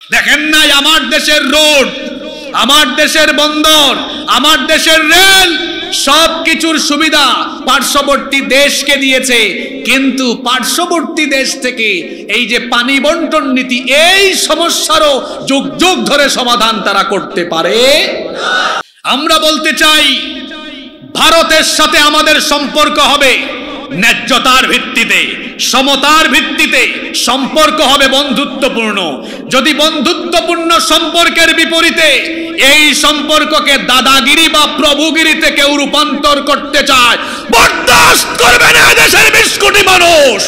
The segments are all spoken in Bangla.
দেখেন নাই আমার দেশের রোড, আমার দেশের বন্দর, আমার দেশের রেল, সবকিছুর সুবিধা পার্শ্ববর্তী দেশকে দিয়েছে, কিন্তু পার্শ্ববর্তী দেশ থেকে এই যে পানি বন্টন নীতি, এই সমস্যারও যুগ যুগ ধরে সমাধান তারা করতে পারে না। আমরা বলতে চাই ভারতের সাথে আমাদের সম্পর্ক হবে ন্যায্যতার ভিত্তিতে, সমতার ভিত্তিতে সম্পর্ক হবে বন্ধুত্বপূর্ণ। যদি বন্ধুত্বপূর্ণ সম্পর্কের বিপরীতে এই সম্পর্ককে দাদাগিরি বা প্রভুগিরিতে কেউ রূপান্তর করতে চায়, বরদাস্ত করবে না দেশের 20 কোটি মানুষ।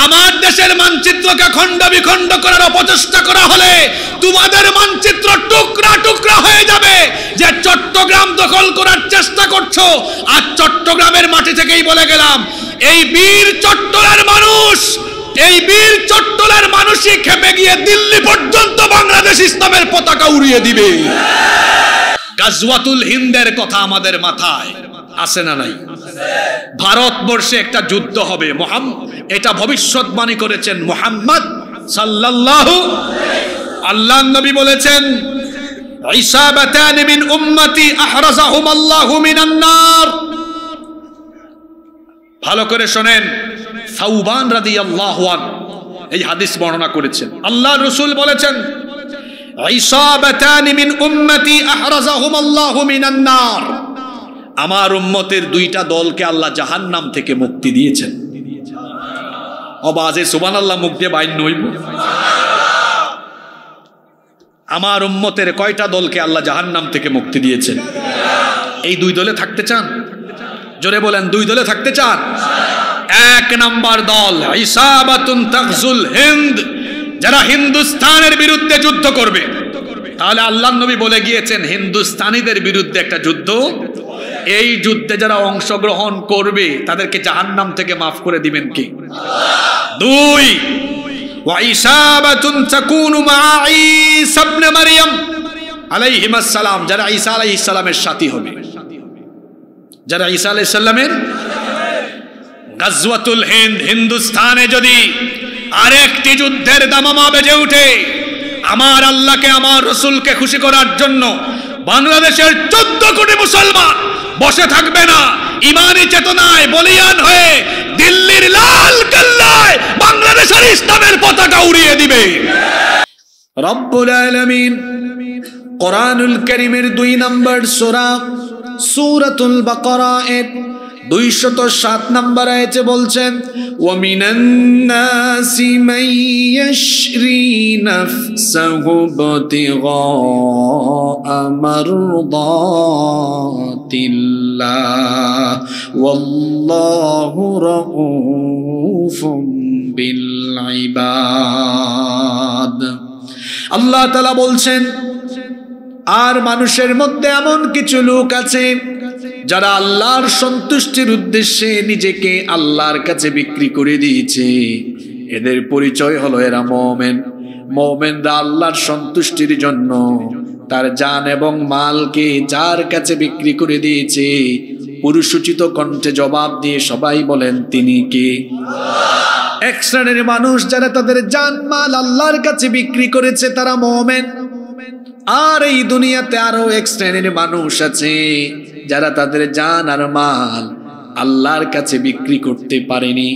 আমার দেশের মানচিত্রকে খণ্ড বিখণ্ড করার অপচেষ্টা করা হলে তোমাদের মানচিত্র টুকরা টুকরা হয়ে যাবে। যে চট্টগ্রাম দখল করার চেষ্টা করছো, আজ চট্টগ্রামের মাটি থেকেই বলে গেলাম, এই বীর চট্টলার মানুষ, এই বীর চট্টলার মানুষই খেপে গিয়ে দিল্লি পর্যন্ত বাংলাদেশ ইসলামের পতাকা উড়িয়ে দিবে। গাজওয়াতুল হিন্দের কথা আমাদের মাথায় আছে না নাই? ভারতবর্ষে একটা যুদ্ধ হবে, এটা ভবিষ্যৎবাণী করেছেন মুহাম্মদ সাল্লাল্লাহু আল্লাহর নবী বলেছেন, ইসাবাতান মিন উম্মতি আহরাজাহুম আল্লাহু মিনান নার। ভালো করে শুনেন, সাউবান রাদিয়াল্লাহু আনহু এই হাদিস বর্ণনা করেছেন। আল্লাহর রাসূল বলেছেন, ইসাবাতান মিন উম্মতি আহরাজাহুম আল্লাহু মিনান নার। আমার উম্মতের দুইটা দলকে আল্লাহ জাহান্নাম থেকে মুক্তি দিয়েছেন। অবাজে সুবহানাল্লাহ মুখ দিয়ে বাইর নইব। আমার উম্মতের কয়টা দলকে আল্লাহ জাহান্নাম থেকে মুক্তি দিয়েছেন? এই দুই দলে থাকতে চান? জোরে বলেন, দুই দলে থাকতে চান? এক নাম্বার দল ইসাবাতুন তাগজুল হিন্দ, যারা হিন্দুস্তানের বিরুদ্ধে যুদ্ধ করবে। তাহলে আল্লাহর নবী বলে গিয়েছেন হিন্দুস্তানিদের বিরুদ্ধে একটা যুদ্ধ, এই যুদ্ধে যারা অংশগ্রহণ করবে তাদেরকে জাহান্নাম থেকে মাফ করে দিবেন কি? দুই, ওয়া ইসাবাতুন তাকুনু মা ঈসা ইবনে মারইয়াম আলাইহিস সালাম, যারা ঈসা আলাইহিস সালামের সাথী হবে, যারা ঈসা আলাইহিস সালামের। গাজওয়াতুল হিন্দ, হিন্দুস্তানে যদি আরেকটি যুদ্ধের দামামা বেজে ওঠে, আমার আল্লাহকে আমার রাসূলকে খুশি করার জন্য বাংলাদেশের 14 কোটি মুসলমান বসে থাকবে না, ইমানি চেতনায় বলিয়ান হয়ে দিল্লির লাল কেল্লায় বাংলাদেশের ইসলামের পতাকা উড়িয়ে দিবে। রব্বুল আলামিন কোরআনুল কারীমের 2 নম্বর সূরা সূরাতুল বাকারা এর 207 নম্বর আয়াতে বলছেন, ওয়া মিনান নাসি মান ইয়াশরি নাফসাহু বিতিগা মারদাতিল্লাহ ওয়াল্লাহু রাউফুম বিল ইবাদ। আল্লাহ তাআলা বলছেন, আর মানুষের মধ্যে এমন কিছু লোক আছে যারা আল্লাহর সন্তুষ্টির উদ্দেশ্যে নিজেকে আল্লাহর কাছে বিক্রি করে দিয়েছে। এদের পরিচয় হলো এরা মুমিন। মুমিনরা আল্লাহর সন্তুষ্টির জন্য তার জান এবং মালকে যার কাছে বিক্রি করে দিয়েছে, পুরুষোচিত কণ্ঠে জবাব দিয়ে সবাই বলেন তিনি কে? এক শ্রেণীর মানুষ যারা তাদের জান মাল আল্লাহর কাছে বিক্রি করেছে তারা মুমিন। আর এই দুনিয়াতে আরো এক শ্রেণীর মানুষ আছে যারা তাদের জান আর মাল আল্লাহর কাছে বিক্রি করতে পারেনি।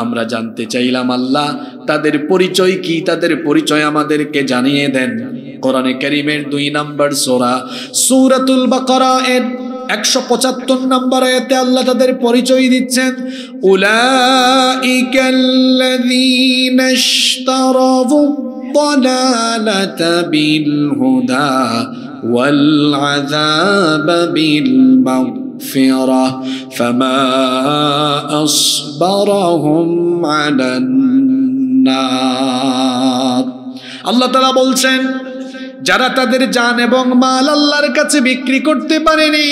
আমরা জানতে চাইলাম আল্লাহ তাদের পরিচয় কি, তাদের পরিচয় আমাদেরকে জানিয়ে দেন। কোরআনে কারীমের 2 নম্বর সূরা সূরাতুল বাকারা এর 175 নম্বর আয়াতে আল্লাহ তাদের পরিচয় দিচ্ছেন, উলাইকাল্লাযীনা ইশতারাবু الضلالة بالهدى والعذاب بالمغفرة فما أصبرهم على النار। আল্লাহ তাআলা বলছেন, যারা তাদের জান এবং মাল আল্লাহর কাছে বিক্রি করতে পারেনি,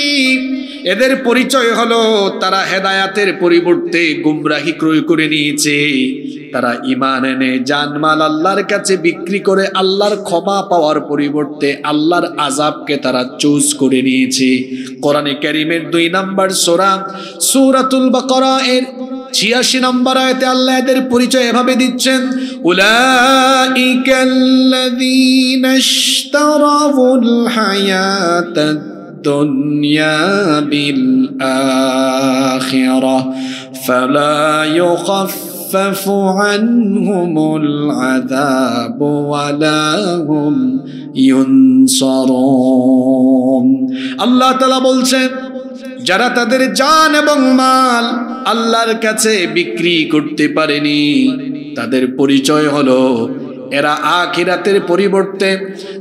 এদের পরিচয় হলো তারা হেদায়াতের পরিবর্তে গুমরাহি ক্রয় করে নিয়েছে। তারা ঈমান এনে জানমাল আল্লাহর কাছে বিক্রি করে আল্লাহর ক্ষমা পাওয়ার পরিবর্তে আল্লাহর আযাবকে তারা চুজ করে নিয়েছে। কোরআনে কারীমের 2 নম্বর সূরা সূরাতুল বাকারা এর 86 নম্বর আয়াতে আল্লাহ এদের পরিচয় এভাবে দিচ্ছেন, উলাইকাল্লাযীনা ইশতারাউল হায়াতাদ দুনিয়া বিল আখিরাহ ফালা ইউখাফফাফু আনহুমুল আযাবু ওয়ালা হুম ইউনসারুন। আল্লাহ তাআলা বলছেন, যারা তাদের জান এবং মাল আল্লাহর কাছে বিক্রি করতে পারেনি, তাদের পরিচয় হলো এরা আখিরাতের পরিবর্তে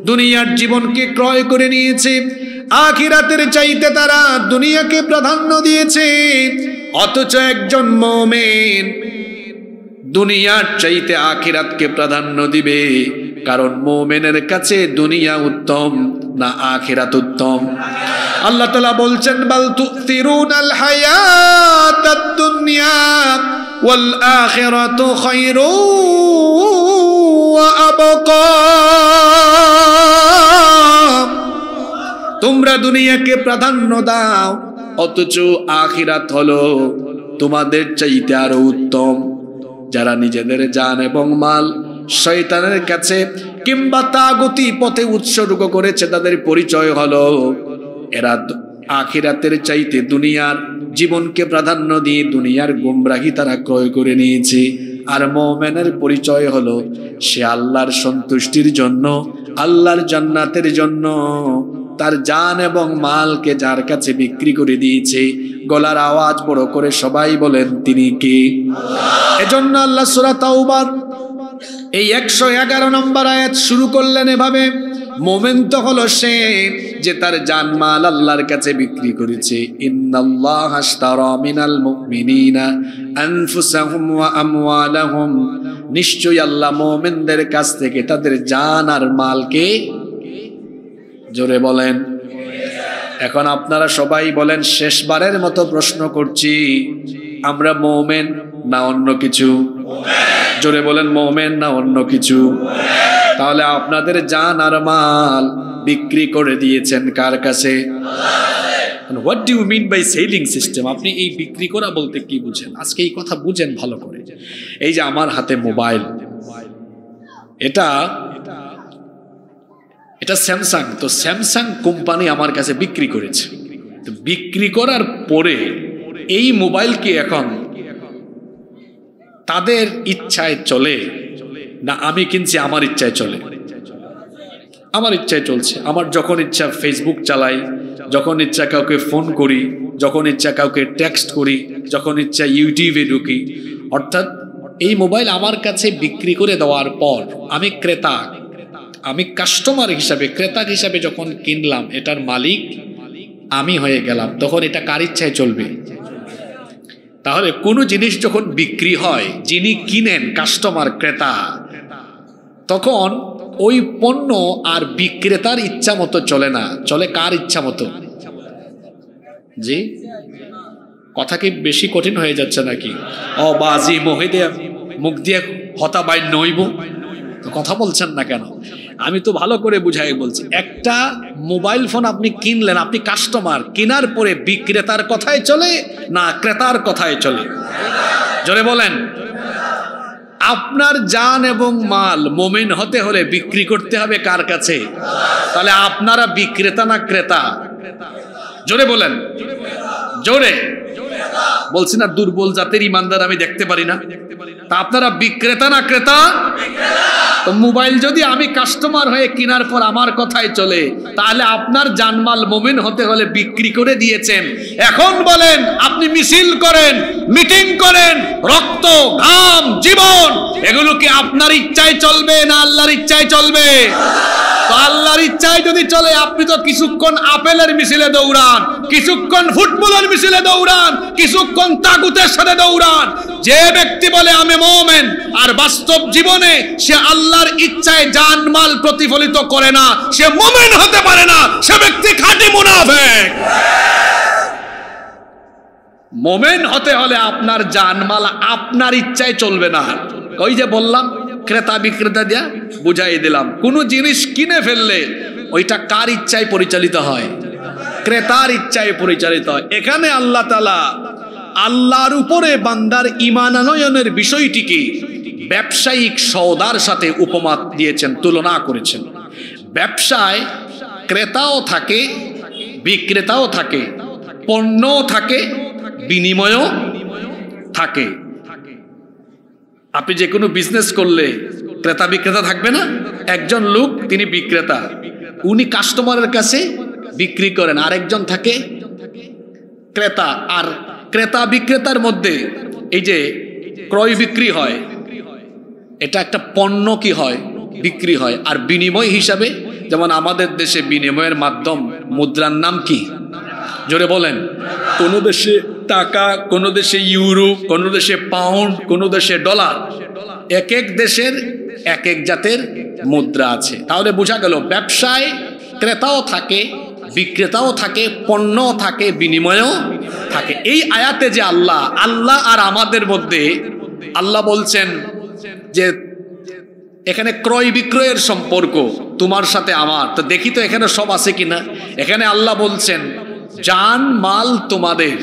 দুনিয়ার জীবনকে ক্রয় করে নিয়েছে। আখিরাতের চাইতে তারা দুনিয়াকে প্রাধান্য দিয়েছে। অথচ একজন মুমিন দুনিয়ার চাইতে আখিরাতকে প্রাধান্য দিবে, কারণ মুমিনের কাছে দুনিয়া উত্তম না আখিরাত উত্তম। আল্লাহ তাআলা বলছেন, বাল তুসিরুনাল হায়াতাদ দুনিয়া ওয়াল আখিরাতু খায়রু ওয়া আবকা। তোমরা দুনিয়াকে প্রাধান্য দাও, অথচ আখিরাত হলো তোমাদের চাইতে আরো উত্তম। যারা নিজেদের জান এবং মাল শয়তানের কাছে কিংবা তাগুতি পথে উৎসর্গ করেছে, তাদের পরিচয় হলো এরা আখিরাতের চাইতে দুনিয়ার জীবনকে প্রাধান্য দিয়ে দুনিয়ার গোমরাহি তারা ক্রয় করে নিয়েছে। আর মুমিনের পরিচয় হলো সে আল্লাহর সন্তুষ্টির জন্য, আল্লাহর জান্নাতের জন্য তার জান এবং মালকে যার কাছে বিক্রি করে দিয়েছে। গলার আওয়াজ বড় করে সবাই বলেন, তিনি কে? এজন্য আল্লাহ সূরা তাওবার এই 111 নম্বর আয়াত শুরু করলেন এভাবে, মুমিন তো হলো সে যে তার জানমাল আল্লাহর কাছে বিক্রি করেছে। ইন্নাল্লাহা আশতারা মিনাল মুমিনিনা আনফুসাহুম ওয়া আমওয়ালাহুম, নিশ্চয়ই আল্লাহ মুমিনদের কাছ থেকে তাদের জান আর মালকে, জোরে বলেন। এখন আপনারা সবাই বলেন, শেষবারের মতো প্রশ্ন করছি, আমরা মুমিন না অন্য কিছু? জোরে বলেন, মুমিন না অন্য কিছু? তাহলে আপনাদের জান আর মাল বিক্রি করে দিয়েছেন কার কাছে? What do you mean by selling system? আপনি এই বিক্রি করা বলতে কি বুঝেন? আজকে এই কথা বুঝেন ভালো করে। এই যে আমার হাতে মোবাইল, এটা স্যামসাং, তো স্যামসাং কোম্পানি আমার কাছে বিক্রি করেছে। তো বিক্রি করার পরে এই মোবাইল কি এখন তাদের ইচ্ছায় চলে না আমি কিনছি আমার ইচ্ছায় চলে? আমার ইচ্ছায় চলছে। আমার যখন ইচ্ছা ফেসবুক চালাই, যখন ইচ্ছা কাউকে ফোন করি, যখন ইচ্ছা কাউকে টেক্সট করি, যখন ইচ্ছা ইউটিউবে ঢুকি। অর্থাৎ এই মোবাইল আমার কাছে বিক্রি করে দেওয়ার পর আমি ক্রেতা, আমি কাস্টমার হিসাবে, ক্রেতা হিসাবে যখন কিনলাম, এটার মালিক আমি হয়ে গেলাম। তখন এটা কার ইচ্ছায় চলবে? তাহলে কোনো জিনিস যখন বিক্রি হয়, যিনি কিনেন কাস্টমার, ক্রেতা, তখন ওই পণ্য আর বিক্রেতার ইচ্ছা মতো চলে না, চলে কার ইচ্ছা মতো? জি, কথা কি বেশি কঠিন হয়ে যাচ্ছে নাকি? ও বাজি মহিদে মুখ দিয়ে হতা বাই নইব, তো কথা বলছেন না কেন? আমি তো ভালো করে বুঝাই বলছি। একটা মোবাইল ফোন আপনি কিনলেন, আপনি কাস্টমার, কেনার পরে বিক্রেতার কথায় চলে না ক্রেতার কথায় চলে? জোরে বলেন। আপনার জান এবং মাল মুমিন হতে হলে বিক্রি করতে হবে কার কাছে? তাহলে আপনারা বিক্রেতা না ক্রেতা? জোরে বলেন, জোরে বলছি না। দুর্বল জাতের ইমানদার আমি দেখতে পারি না। তা আপনারা বিক্রেতা না ক্রেতা? তো মোবাইল যদি আমি কাস্টমার হয়ে কেনার পর আমার কথাই চলে, তাহলে আপনার জানমাল মুমিন হতে হলে বিক্রি করে দিয়েছেন। এখন বলেন, আপনি মিছিল করেন, মিটিং করেন, রক্ত, ঘাম, জীবন, এগুলো কি আপনার ইচ্ছায় চলবে না আল্লাহর ইচ্ছায় চলবে? তো আল্লাহর ইচ্ছায় যদি চলে, আপনি তো কিছুক্ষণ আপেলের মিছিলে দৌড়ান, কিছুক্ষণ ফুটবলের মিছিলে দৌড়ান, কিছুক্ষণ তাগুতের সাথে দৌড়ান। যে ব্যক্তি বলে আমি মুমিন আর বাস্তব জীবনে সে আল্লাহর ইচ্ছায় জানমাল প্রতিফলিত করে না, সে মুমিন হতে পারে না, সে ব্যক্তি খাঁটি মুনাফিক। মুমিন হতে হলে আপনার জানমাল আপনার ইচ্ছায় চলবে না। ওই যে বললাম, ক্রেতা বিক্রেতা দিয়া বুঝাই দিলাম। কোন জিনিস কিনে ফেললে ওইটা কার ইচ্ছায় পরিচালিত হয়? ক্রেতার ইচ্ছায় পরিচালিত হয়। এখানে আল্লাহ তাআলা আল্লাহর উপরে বান্দার ঈমান আনয়নের বিষয়টিকে ব্যবসায়িক সওদার সাথে উপমা দিয়েছেন, তুলনা করেছেন। ব্যবসায় ক্রেতাও থাকে, বিক্রেতাও থাকে, পণ্যও থাকে, বিনিময়ও থাকে। আপনি যে কোনো বিজনেস করলে ক্রেতা বিক্রেতা থাকবে না? একজন লোক তিনি বিক্রেতা, উনি কাস্টমারের কাছে বিক্রি করেন, আরেকজন থাকে ক্রেতা। আর ক্রেতা বিক্রেতার মধ্যে এই যে ক্রয় বিক্রি হয়, এটা একটা পণ্য কি হয়, বিক্রি হয়। আর বিনিময় হিসাবে, যেমন আমাদের দেশে বিনিময়ের মাধ্যম মুদ্রার নাম কি? জোরে বলেন। কোন দেশে টাকা, কোন দেশে ইউরো, কোন দেশে পাউন্ড, কোন দেশে ডলার। এক এক দেশের এক এক জাতের মুদ্রা আছে। তাহলে বোঝা গেল ব্যবসায় ক্রেতাও থাকে, বিক্রেতাও থাকে, পণ্যও থাকে, বিনিময়ও থাকে। এই আয়াতে যে আল্লাহ আর আমাদের মধ্যে আল্লাহ বলছেন যে এখানে ক্রয় বিক্রয়ের সম্পর্ক তোমার সাথে আমার, তো দেখি তো এখানে সব আছে কিনা। এখানে আল্লাহ বলছেন জান মাল তোমাদের,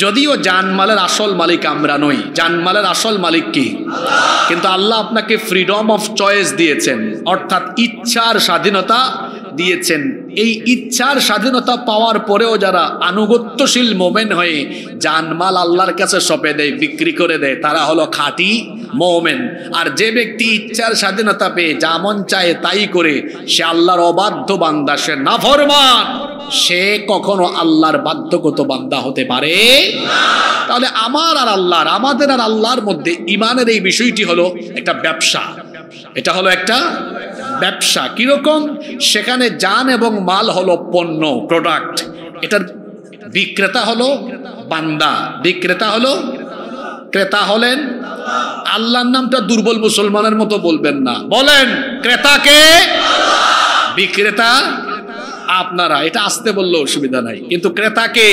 যদিও জানমালের আসল মালিক আমরা নই, জানমালের আসল মালিক কি? কিন্তু আল্লাহ আপনাকে ফ্রিডম অফ চয়েস দিয়েছেন, অর্থাৎ ইচ্ছার স্বাধীনতা দিয়েছেন। এই ইচ্ছার স্বাধীনতা পাওয়ার পরেও যারা আনুগত্যশীল মোমেন হয়ে জানমাল আল্লাহর কাছে সঁপে দেয়, বিক্রি করে দেয়, তারা হলো খাঁটি মোমেন। আর যে ব্যক্তি ইচ্ছার স্বাধীনতা পেয়ে যা মন চায় তাই করে, সে আল্লাহর অবাধ্য বান্দা, সে নাফরমান, সে কখনো আল্লাহর বাধ্যগত বান্দা হতে পারে না। তাহলে আমার আর আল্লাহর, আমাদের আর আল্লাহর মধ্যে ইমানের এই বিষয়টি হলো একটা ব্যবসা। এটা হলো একটা ব্যবসা। কিরকম? সেখানে জান এবং মাল হলো পণ্য, প্রোডাক্ট। এটার বিক্রেতা হলো বান্দা, বিক্রেতা হলো, ক্রেতা হলেন আল্লাহর নামটা দুর্বল মুসলমানের মতো বলবেন না, বলেন ক্রেতাকে, বিক্রেতা আপনারা। এটা আসতে বললেও অসুবিধা নাই, কিন্তু ক্রেতাকে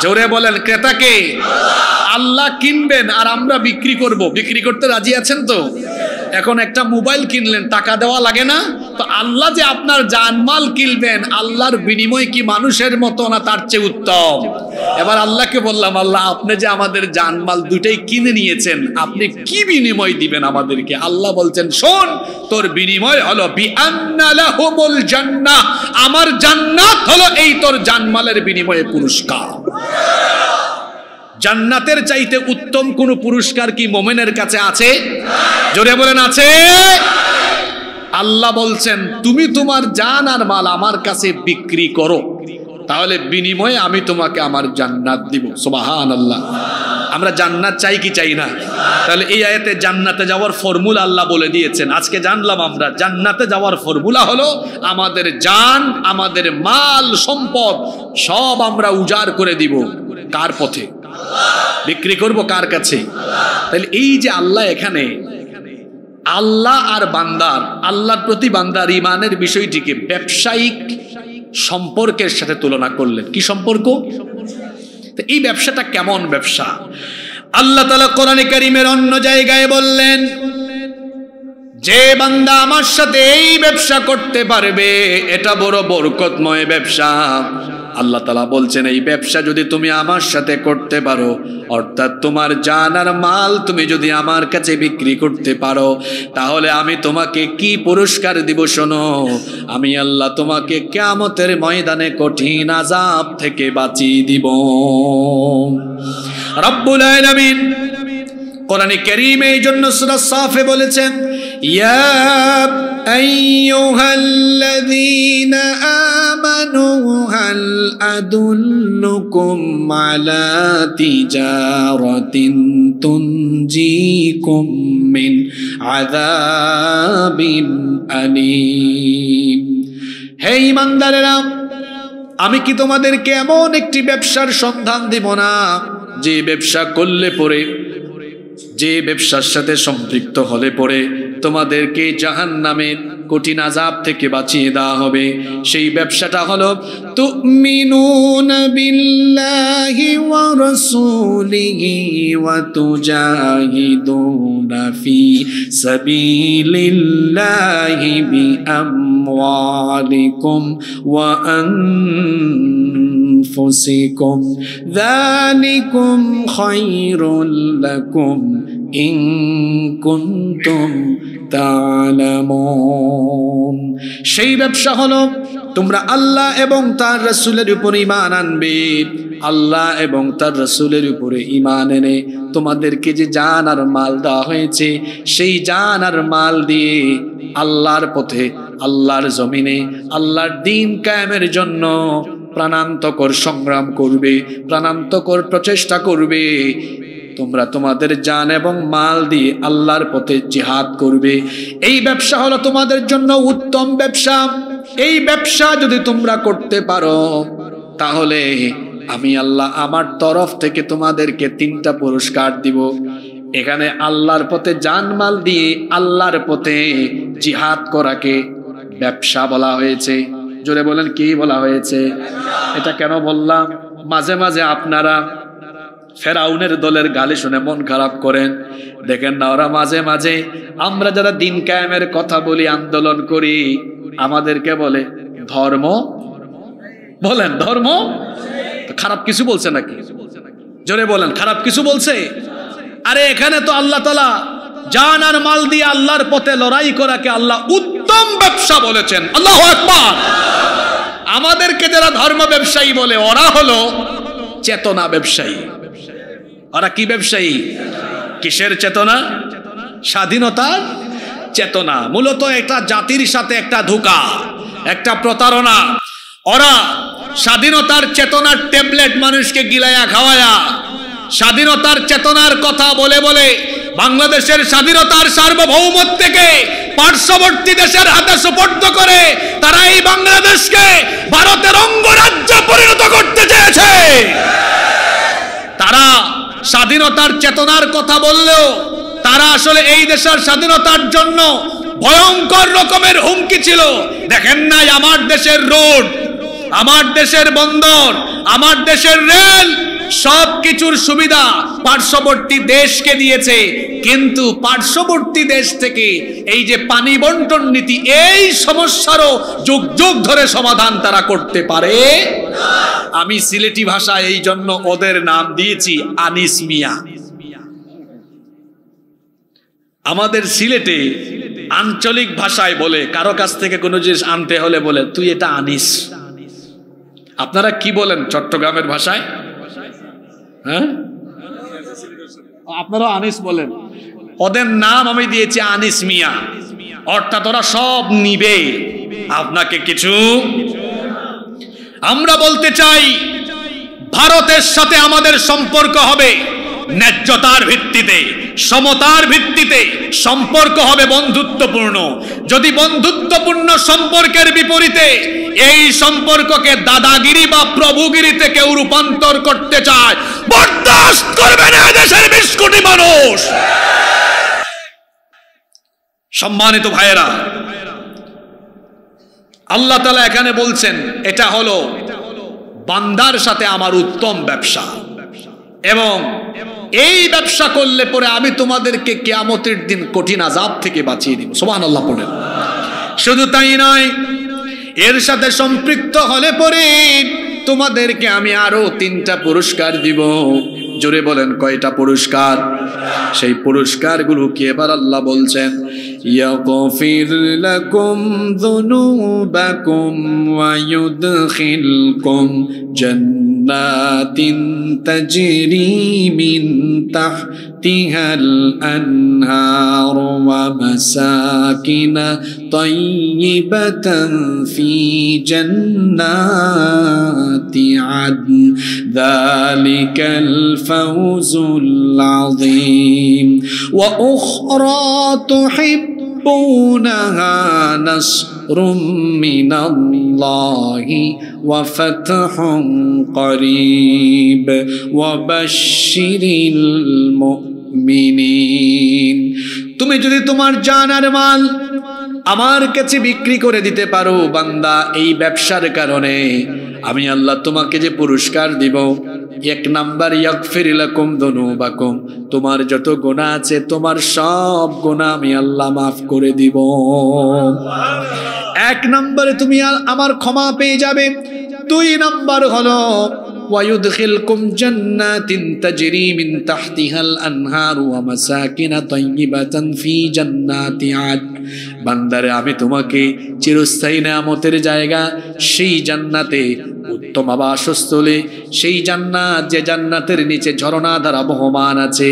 জোরে বলেন, ক্রেতাকে। আল্লাহ কিনবেন আর আমরা বিক্রি করব। বিক্রি করতে রাজি আছেন তো? এখন একটা মোবাইল কিনলেন, টাকা দেওয়া লাগে না? তো আল্লাহ যে আপনার জানমাল কিনবেন, আল্লাহর বিনিময় কি মানুষের মতো না তার চেয়ে উত্তম? এবার আল্লাহকে বললাম, আল্লাহ আপনি যে আমাদের জানমাল দুটাই কিনে নিয়েছেন, আপনি কি বিনিময় দিবেন আমাদেরকে? আল্লাহ বলছেন শোন, তোর বিনিময় হলো বিআন্না লাহুমুল জান্নাহ, আমার জান্নাত হলো এই তোর জানমালের বিনিময়ে পুরস্কার। জান্নাতের চাইতে উত্তম কোন পুরস্কার কি মোমেনের কাছে আছে? জোরে বলেন আছে? আল্লাহ বলছেন তুমি তোমার জান আর মাল আমার কাছে বিক্রি করো, তাহলে বিনিময়ে আমি তোমাকে আমার জান্নাত দিব। সুবহানাল্লাহ। আমরা জান্নাত চাই কি চাই না? তাহলে এই আয়াতে জান্নাতে যাওয়ার ফর্মুলা আল্লাহ বলে দিয়েছেন। আজকে জানলাম আমরা জান্নাতে যাওয়ার ফর্মুলা হলো আমাদের জান, আমাদের মাল, সম্পদ সব আমরা উজাড় করে দিব। কার পথে? বিক্রি করব কার কাছে? তাহলে এই যে আল্লাহ এখানে আল্লাহ আর বান্দার, আল্লাহর প্রতি বান্দার ইমানের বিষয়টিকে ব্যবসায়িক সম্পর্কের সাথে তুলনা করলেন। কি সম্পর্ক? এই ব্যবসাটা কেমন ব্যবসা? আল্লাহ তাআলা কোরআনে কারীমের অন্য জায়গায় বললেন, যে বান্দা আমার সাথে এই ব্যবসা করতে পারবে, এটা বড় বরকতময় ব্যবসা। আল্লাহ তাআলা বলছেন এই ব্যবসা যদি তুমি আমার সাথে করতে পারো, অর্থাৎ তোমার জান আর মাল তুমি যদি আমার কাছে বিক্রি করতে পারো, তাহলে আমি তোমাকে কি পুরস্কার দিব শোনো। আমি আল্লাহ তোমাকে কিয়ামতের ময়দানে কঠিন আযাব থেকে বাঁচিয়ে দিব। রব্বুল আলামিন কোরআনে কারীমে এই জন্য সূরা সাফে বলেছেন, ইয়া আইয়ুহাল্লাযীনা আমানু হাল আদুল্লুকুম আলা তিজারাতিন তুনজিকুম মিন আযাবিন আলীম। হে ঈমানদারেরা, আমি কি তোমাদেরকে এমন একটি ব্যবসার সন্ধান দিব না, যে ব্যবসা করলে পরে, যে ব্যবসার সাথে সম্পৃক্ত হলে পরে তোমাদেরকে জাহান্নামের কঠিন আযাব থেকে বাঁচিয়ে দেওয়া হবে। সেই ব্যবসাটা হলো তুমিনুনা বিল্লাহি ওয়া রাসূলিহি ওয়া তুজাহিদুনা ফি সাবিলিল্লাহি বিআমওয়ালিকুম ওয়া আনফুসিকুম যালিকুম খায়রুল লাকুম ইন কুনতুম তা'লামুন। সেই ব্যবসা হলো তোমরা আল্লাহ এবং তার রাসূলের উপর ঈমান আনবে। আল্লাহ এবং তার রাসূলের উপরে ঈমান এনে তোমাদেরকে যে জান আর মাল দেওয়া হয়েছে, সেই জান আর মাল দিয়ে আল্লাহর পথে, আল্লাহর জমিনে আল্লাহর দ্বীন কায়েমের জন্য প্রাণান্তকর সংগ্রাম করবে, প্রাণান্তকর প্রচেষ্টা করবে। তোমরা তোমাদের জান এবং মাল দিয়ে আল্লাহর পথে জিহাদ করবে। এই ব্যবসা হলো তোমাদের জন্য উত্তম ব্যবসা। এই ব্যবসা যদি তোমরা করতে পারো, তাহলে আমি আল্লাহ আমার তরফ থেকে তোমাদেরকে 3টা পুরস্কার দিব। এখানে আল্লাহর পথে জান মাল দিয়ে আল্লাহর পথে জিহাদ করাকে ব্যবসা বলা হয়েছে। জোরে বলেন, কি বলা হয়েছে? এটা কেন বললাম? মাঝে মাঝে আপনারা ফেরাউনের দলের গালি শুনে মন খারাপ করেন, দেখেন না, ওরা মাঝে মাঝে আমরা যারা দিন কায়েমের কথা বলি, আন্দোলন করি, আমাদেরকে বলে ধর্ম। বলেন ধর্ম? খারাপ কিছু বলছে নাকি? জোরে বলেন, খারাপ কিছু বলছে? আরে এখানে তো আল্লাহ তাআলা জান আর মাল দিয়ে আল্লাহর পথে লড়াই করাকে আল্লাহ উত্তম ব্যবসা বলেছেন। আল্লাহু আকবার। আমাদেরকে যারা ধর্ম ব্যবসায়ী বলে, ওরা হলো চেতনা ব্যবসায়ী। ওরা কি ব্যবসায়ী? কিসের চেতনা? স্বাধীনতার চেতনা। মূলত একটা জাতির সাথে একটা ধোঁকা, একটা প্রতারণা। ওরা স্বাধীনতার চেতনার ট্যাবলেট মানুষকে গিলায়া খাওয়ায়া, স্বাধীনতার চেতনার কথা বলে বলে বাংলাদেশের স্বাধীনতার সার্বভৌমত্বকে পার্শ্ববর্তী দেশের হাতে সুপর্দ করে তারা এই বাংলাদেশকে ভারতের অঙ্গরাজ্য পরিণত করতে চেয়েছে। তারা স্বাধীনতার চেতনার কথা বললেও তারা আসলে এই দেশের স্বাধীনতার জন্য ভয়ঙ্কর রকমের হুমকি ছিল। দেখেন নাই, আমার দেশের রোড, আমার দেশের বন্দর, আমার দেশের রেল, সবকিছুর সুবিধা পার্শ্ববর্তী দেশকে দিয়েছে। কিন্তু পার্শ্ববর্তী দেশ থেকে এই যে পানি বন্টন নীতি, এই সমস্যারও যুগ যুগ ধরে সমাধান তারা করতে পারে। আমি সিলেটি ভাষায় এই জন্য ওদের নাম দিয়েছি আনিস মিয়া। আমাদের সিলেটে আঞ্চলিক ভাষায় বলে, কারো কাছ থেকে কোনো জিনিস আনতে হলে বলে তুই এটা আনিস। আপনারা কি বলেন চট্টগ্রামের ভাষায়? হ্যাঁ, আপনারা আনিস বলেন। ওদের নাম আমি দিয়েছি আনিস মিয়া। অর্থাৎ ওরা সব নিবে, আপনাকে কিছু। আমরা বলতে চাই, ভারতের সাথে আমাদের সম্পর্ক হবে ন্যায্যতার ভিত্তিতে, সমতার ভিত্তিতে সম্পর্ক হবে বন্ধুত্বপূর্ণ। যদি বন্ধুত্বপূর্ণ সম্পর্কের বিপরীতে এই সম্পর্ককে দাদাগিরি বা প্রভুগিরিতে কেউ রূপান্তর করতে চায়, বরদাস্ত করবে না দেশের 20 কোটি মানুষ। সম্মানিত ভাইয়েরা, আল্লাহ তাআলা এখানে বলছেন এটা হলো বান্দার সাথে আমার উত্তম ব্যবসা, এবং এই ব্যবসা করলে পরে আমি তোমাদেরকে কিয়ামতের দিন কঠিন আযাব থেকে বাঁচিয়ে দিব। সুবহানাল্লাহ পড়েন। শুধু তাই নয়, এর সাথে সম্পৃক্ত হলে পরে তোমাদেরকে আমি আরো 3টা পুরস্কার দিব। জোরে বলেন, কয়টা পুরস্কার? সেই পুরস্কারগুলো কি এবার আল্লাহ বলছেন, ইয়াগফির লাকুম যুনুবাকুম ওয়া ইউদখিলকুম জান্নাতিন তাজরি মিন তাহতিহাল আনহার ওয়া মাসাকিনা তাইয়িবাতান ফি জান্নাতি আদন যালিকাল ফাওজুল আযীম ওয়া উখরা তুহিব্বুনাহা নাসরুম মিনাল্লাহি ওয়া ফাতহুন করিব ওয়া বাশশিরিল মুমিনিন মুমিনিন। তুমি যদি তোমার জান আর মাল আমার কাছে বিক্রি করে দিতে পারো বান্দা, এই ব্যবসার কারণে আমি আল্লাহ তোমাকে যে পুরস্কার দিব, 1 নাম্বার ইয়াগফির লাকুম যুনুবাকুম, তোমার যত গুনাহ আছে তোমার সব গুনাহ আমি আল্লাহ মাফ করে দিব। 1 নম্বরে তুমি আমার ক্ষমা পেয়ে যাবে। 2 নাম্বার হলো ওয়ায়ুদখিলকুম জান্নাতিন তাজরি মিন তাহতিহাল আনহারু ওয়া মাসাকিন তাইয়্যিবাতান ফি জান্নাতি আদ। বান্দারে আমি তোমাকে চিরস্থায়ী নিয়ামতের জায়গা সেই জান্নাতে, উত্তম আবাসস্থলে, সেই জান্নাত যে জান্নাতের নিচে ঝর্ণা ধারা বহমান আছে,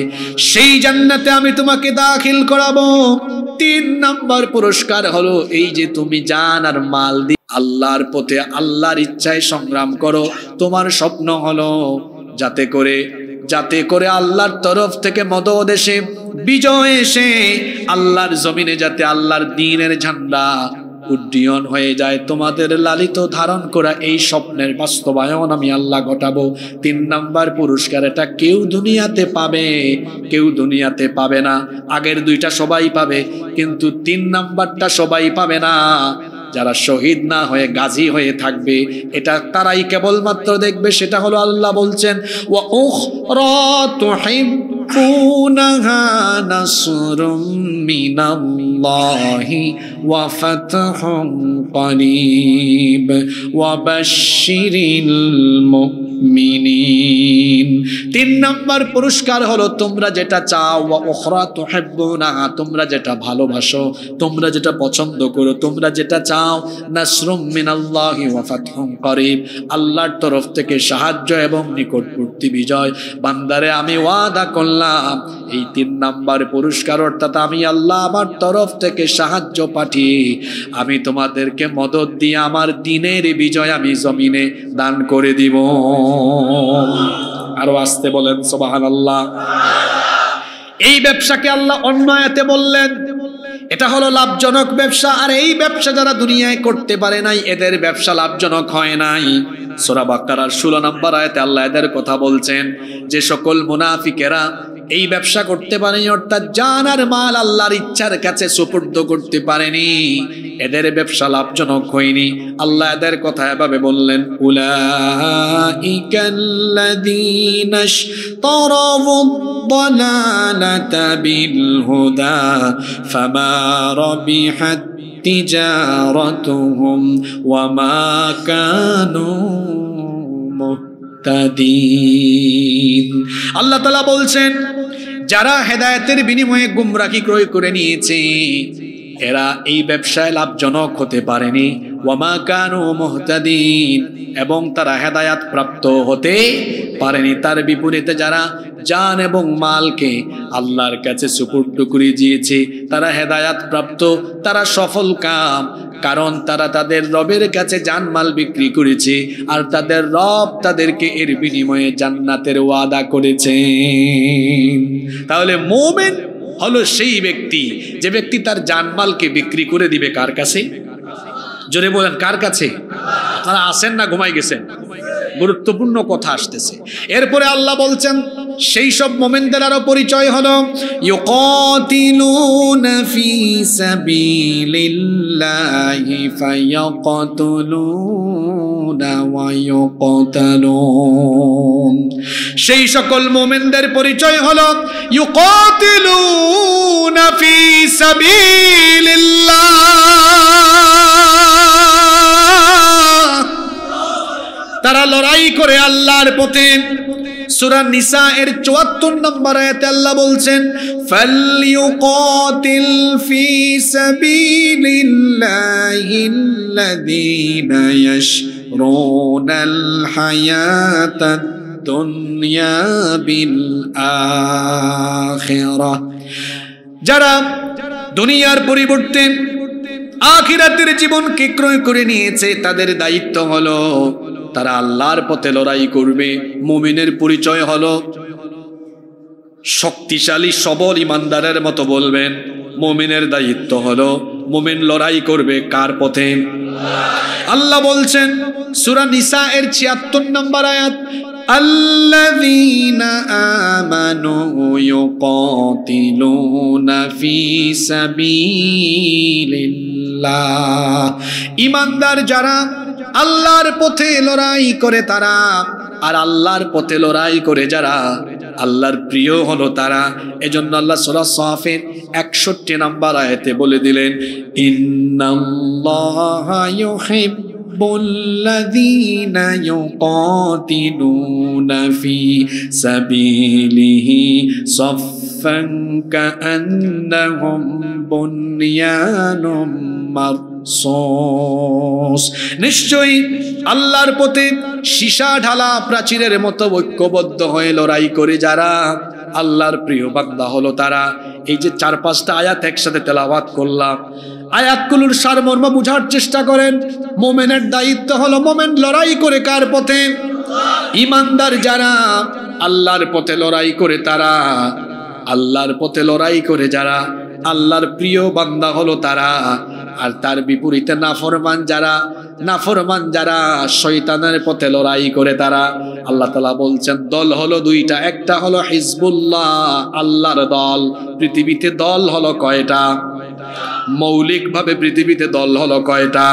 সেই জান্নাতে আমি তোমাকে দাখিল করাবো। 3 নাম্বার পুরস্কার হলো এই যে তুমি জান আর মাল দিয়ে আল্লাহর পথে আল্লাহর ইচ্ছায় সংগ্রাম করো। তোমার স্বপ্ন হলো যাতে করে আল্লাহর তরফ থেকে মদদ এসে, বিজয় এসে, আল্লাহর জমিনে যাতে আল্লাহর দ্বীনের ঝান্ডা উড্ডীয়ন হয়ে যায়। তোমাদের লালিত ধারণ করা এই স্বপ্নের বাস্তবায়ন আমি আল্লাহ ঘটাবো। 3 নাম্বার পুরস্কার, এটা কেউ দুনিয়াতে পাবে, কেউ দুনিয়াতে পাবে না। আগের 2টা সবাই পাবে, কিন্তু 3 নাম্বারটা সবাই পাবে না। যারা শহীদ না হয়ে গাজী হয়ে থাকবে, এটা তারাই কেবলমাত্র দেখবে। সেটা হলো আল্লাহ বলছেন ওয়া উখরা তুহিব্বুনাহা নাসরুম মিনাল্লাহি ওয়া ফাতহুন করিব ওয়া বাশশিরিল মুমিনিন। 3 নাম্বার পুরস্কার হলো তোমরা যেটা চাও, ওয়া উখরা তুহিব্বুনাহা, তোমরা যেটা ভালোবাসো, তোমরা যেটা পছন্দ করো, তোমরা যেটা চাও, নাসরুম মিনাল্লাহি ওয়া ফাতহুন করিব, আল্লাহর তরফ থেকে সাহায্য এবং নিকটবর্তী বিজয়। বান্দারে আমি ওয়াদা করলাম এই 3 নাম্বার পুরস্কার, অর্থাৎ আমি আল্লাহ আমার তরফ থেকে সাহায্য পাঠিয়ে আমি তোমাদেরকে মদদ দিয়ে আমার দ্বীনের বিজয় আমি জমিনে দান করে দিব। আরো আসতে বলেন সুবহানাল্লাহ। এই ব্যবসাকে আল্লাহ অন্য আয়াতে বললেন এটা হলো লাভজনক ব্যবসা। আর এই ব্যবসা যারা দুনিয়ায় করতে পারে নাই, এদের ব্যবসা লাভজনক হয় নাই। সূরা বাকারার 16 নম্বর আয়াতে আল্লাহ এদের কথা বলছেন, যে সকল মুনাফিকেরা এই ব্যবসা করতে পারেনি, অর্থাৎ জান আর মাল আল্লাহর ইচ্ছার কাছে সুপুর্দ করতে পারেনি, এদের ব্যবসা লাভজনক হয়নি। আল্লাহ এদের কথা এভাবে বললেন, উলাইকাল্লাযীনা ইশতারাবুদ-দালালাতা বিল-হুদা ফামা রাবিহাত তিজারাতুহুম ওয়া মা কানু মুহতাদিন। আল্লাহ তাআলা বলছেন, যারা হেদায়েতের বিনিময়ে গুমরাহি ক্রয় করে নিয়েছে, এরা এই ব্যবসায় লাভজনক হতে পারেনি। ওয়া মা কানু মুহতাদিন, এবং তারা হেদায়াত প্রাপ্ত হতে পারেনি। তার বিপরীতে যারা জান এবং মালকে আল্লাহর কাছে সুপুর্দ করে দিয়েছে, তারা হেদায়াত প্রাপ্ত, তারা সফল কাম। কারণ তারা তাদের রবের কাছে জানমাল বিক্রি করেছে, আর তাদের রব তাদেরকে এর বিনিময়ে জান্নাতের ওয়াদা করেছেন। তাহলে মুমিন হলো সেই ব্যক্তি, যে ব্যক্তি তার জানমালকে বিক্রি করে দিবে কার কাছে? জোরে বলেন, কার কাছে? আপনারা আসেন না ঘুমাই গেছেন? গুরুত্বপূর্ণ কথা আসতেছে। এরপরে আল্লাহ বলছেন সেই সব মুমিনদের আরো পরিচয় হলো, ইউকাতিলুনা ফি সাবিলিল্লাহি ফায়াকতুলুনা ওয়া ইউকতালুন। সেই সকল মুমিনদের পরিচয় হলো ইউকাতিলুনা ফি সাবিলিল্লাহ, তারা লড়াই করে আল্লাহর পথে। সূরা নিসা এর ৭৪ নম্বর আয়াতে আল্লাহ বলছেন, ফালইউকাতিল ফি সাবিলিল্লাহিল্লাযীনা ইয়াশরুনাল হায়াতাদ দুনিয়া বিল আখিরাহ। যারা দুনিয়ার পরিবর্তে আখিরাতের জীবনকে ক্রয় করে নিয়েছে, তাদের দায়িত্ব হলো তারা আল্লাহর পথে লড়াই করবে। মুমিনের পরিচয় হলো শক্তিশালী সবল ইমানদারের মতো বলবেন। মুমিনের দায়িত্ব হলো মুমিন লড়াই করবে কার পথে? আল্লাহ বলছেন সূরা নিসা এর ৭৬ নম্বর আয়াত, আল্লাযীনা আমানু ইউকাতিলুনা ফি সাবিলিল্লাহ, ঈমানদার যারা আল্লাহর পথে লড়াই করে তারা, আর আল্লাহর পথে লড়াই করে যারা আল্লাহর প্রিয় হলো তারা। এজন্য আল্লাহ সূরা সাফের 61 নম্বর আয়াতে বলে দিলেন, ইন্নাল্লাহা ইউহিব্বুল্লাযীনা ইউকাতিলুনা ফি সাবিলিহি সাফফান কাআন্নাহুম বুনয়ানুম মারসুস। নিশ্চয়ই আল্লাহর পথে সীসা ঢালা প্রাচীরের মতো ঐক্যবদ্ধ হয়ে লড়াই করে যারা আল্লাহর প্রিয় বান্দা হলো তারা। এই যে 4-5টা আয়াত একসাথে তেলাওয়াত করলাম, আয়াতগুলোর সারমর্ম বুঝার চেষ্টা করেন। মোমেনের দায়িত্ব হলো মোমেন লড়াই করে কার পথে? ঈমানদার যারা আল্লাহর পথে লড়াই করে তারা, আল্লাহর পথে লড়াই করে যারা আল্লাহর প্রিয় বান্দা হলো তারা। আর তার বিপরীতে নাফরমান যারা শয়তানের পথে লড়াই করে তারা। আল্লাহ তাআলা বলছেন দল হলো দুইটা, একটা হলো হিজবুল্লাহ আল্লাহর দল। পৃথিবীতে দল হলো কয়টা? মৌলিকভাবে পৃথিবীতে দল হলো কয়টা?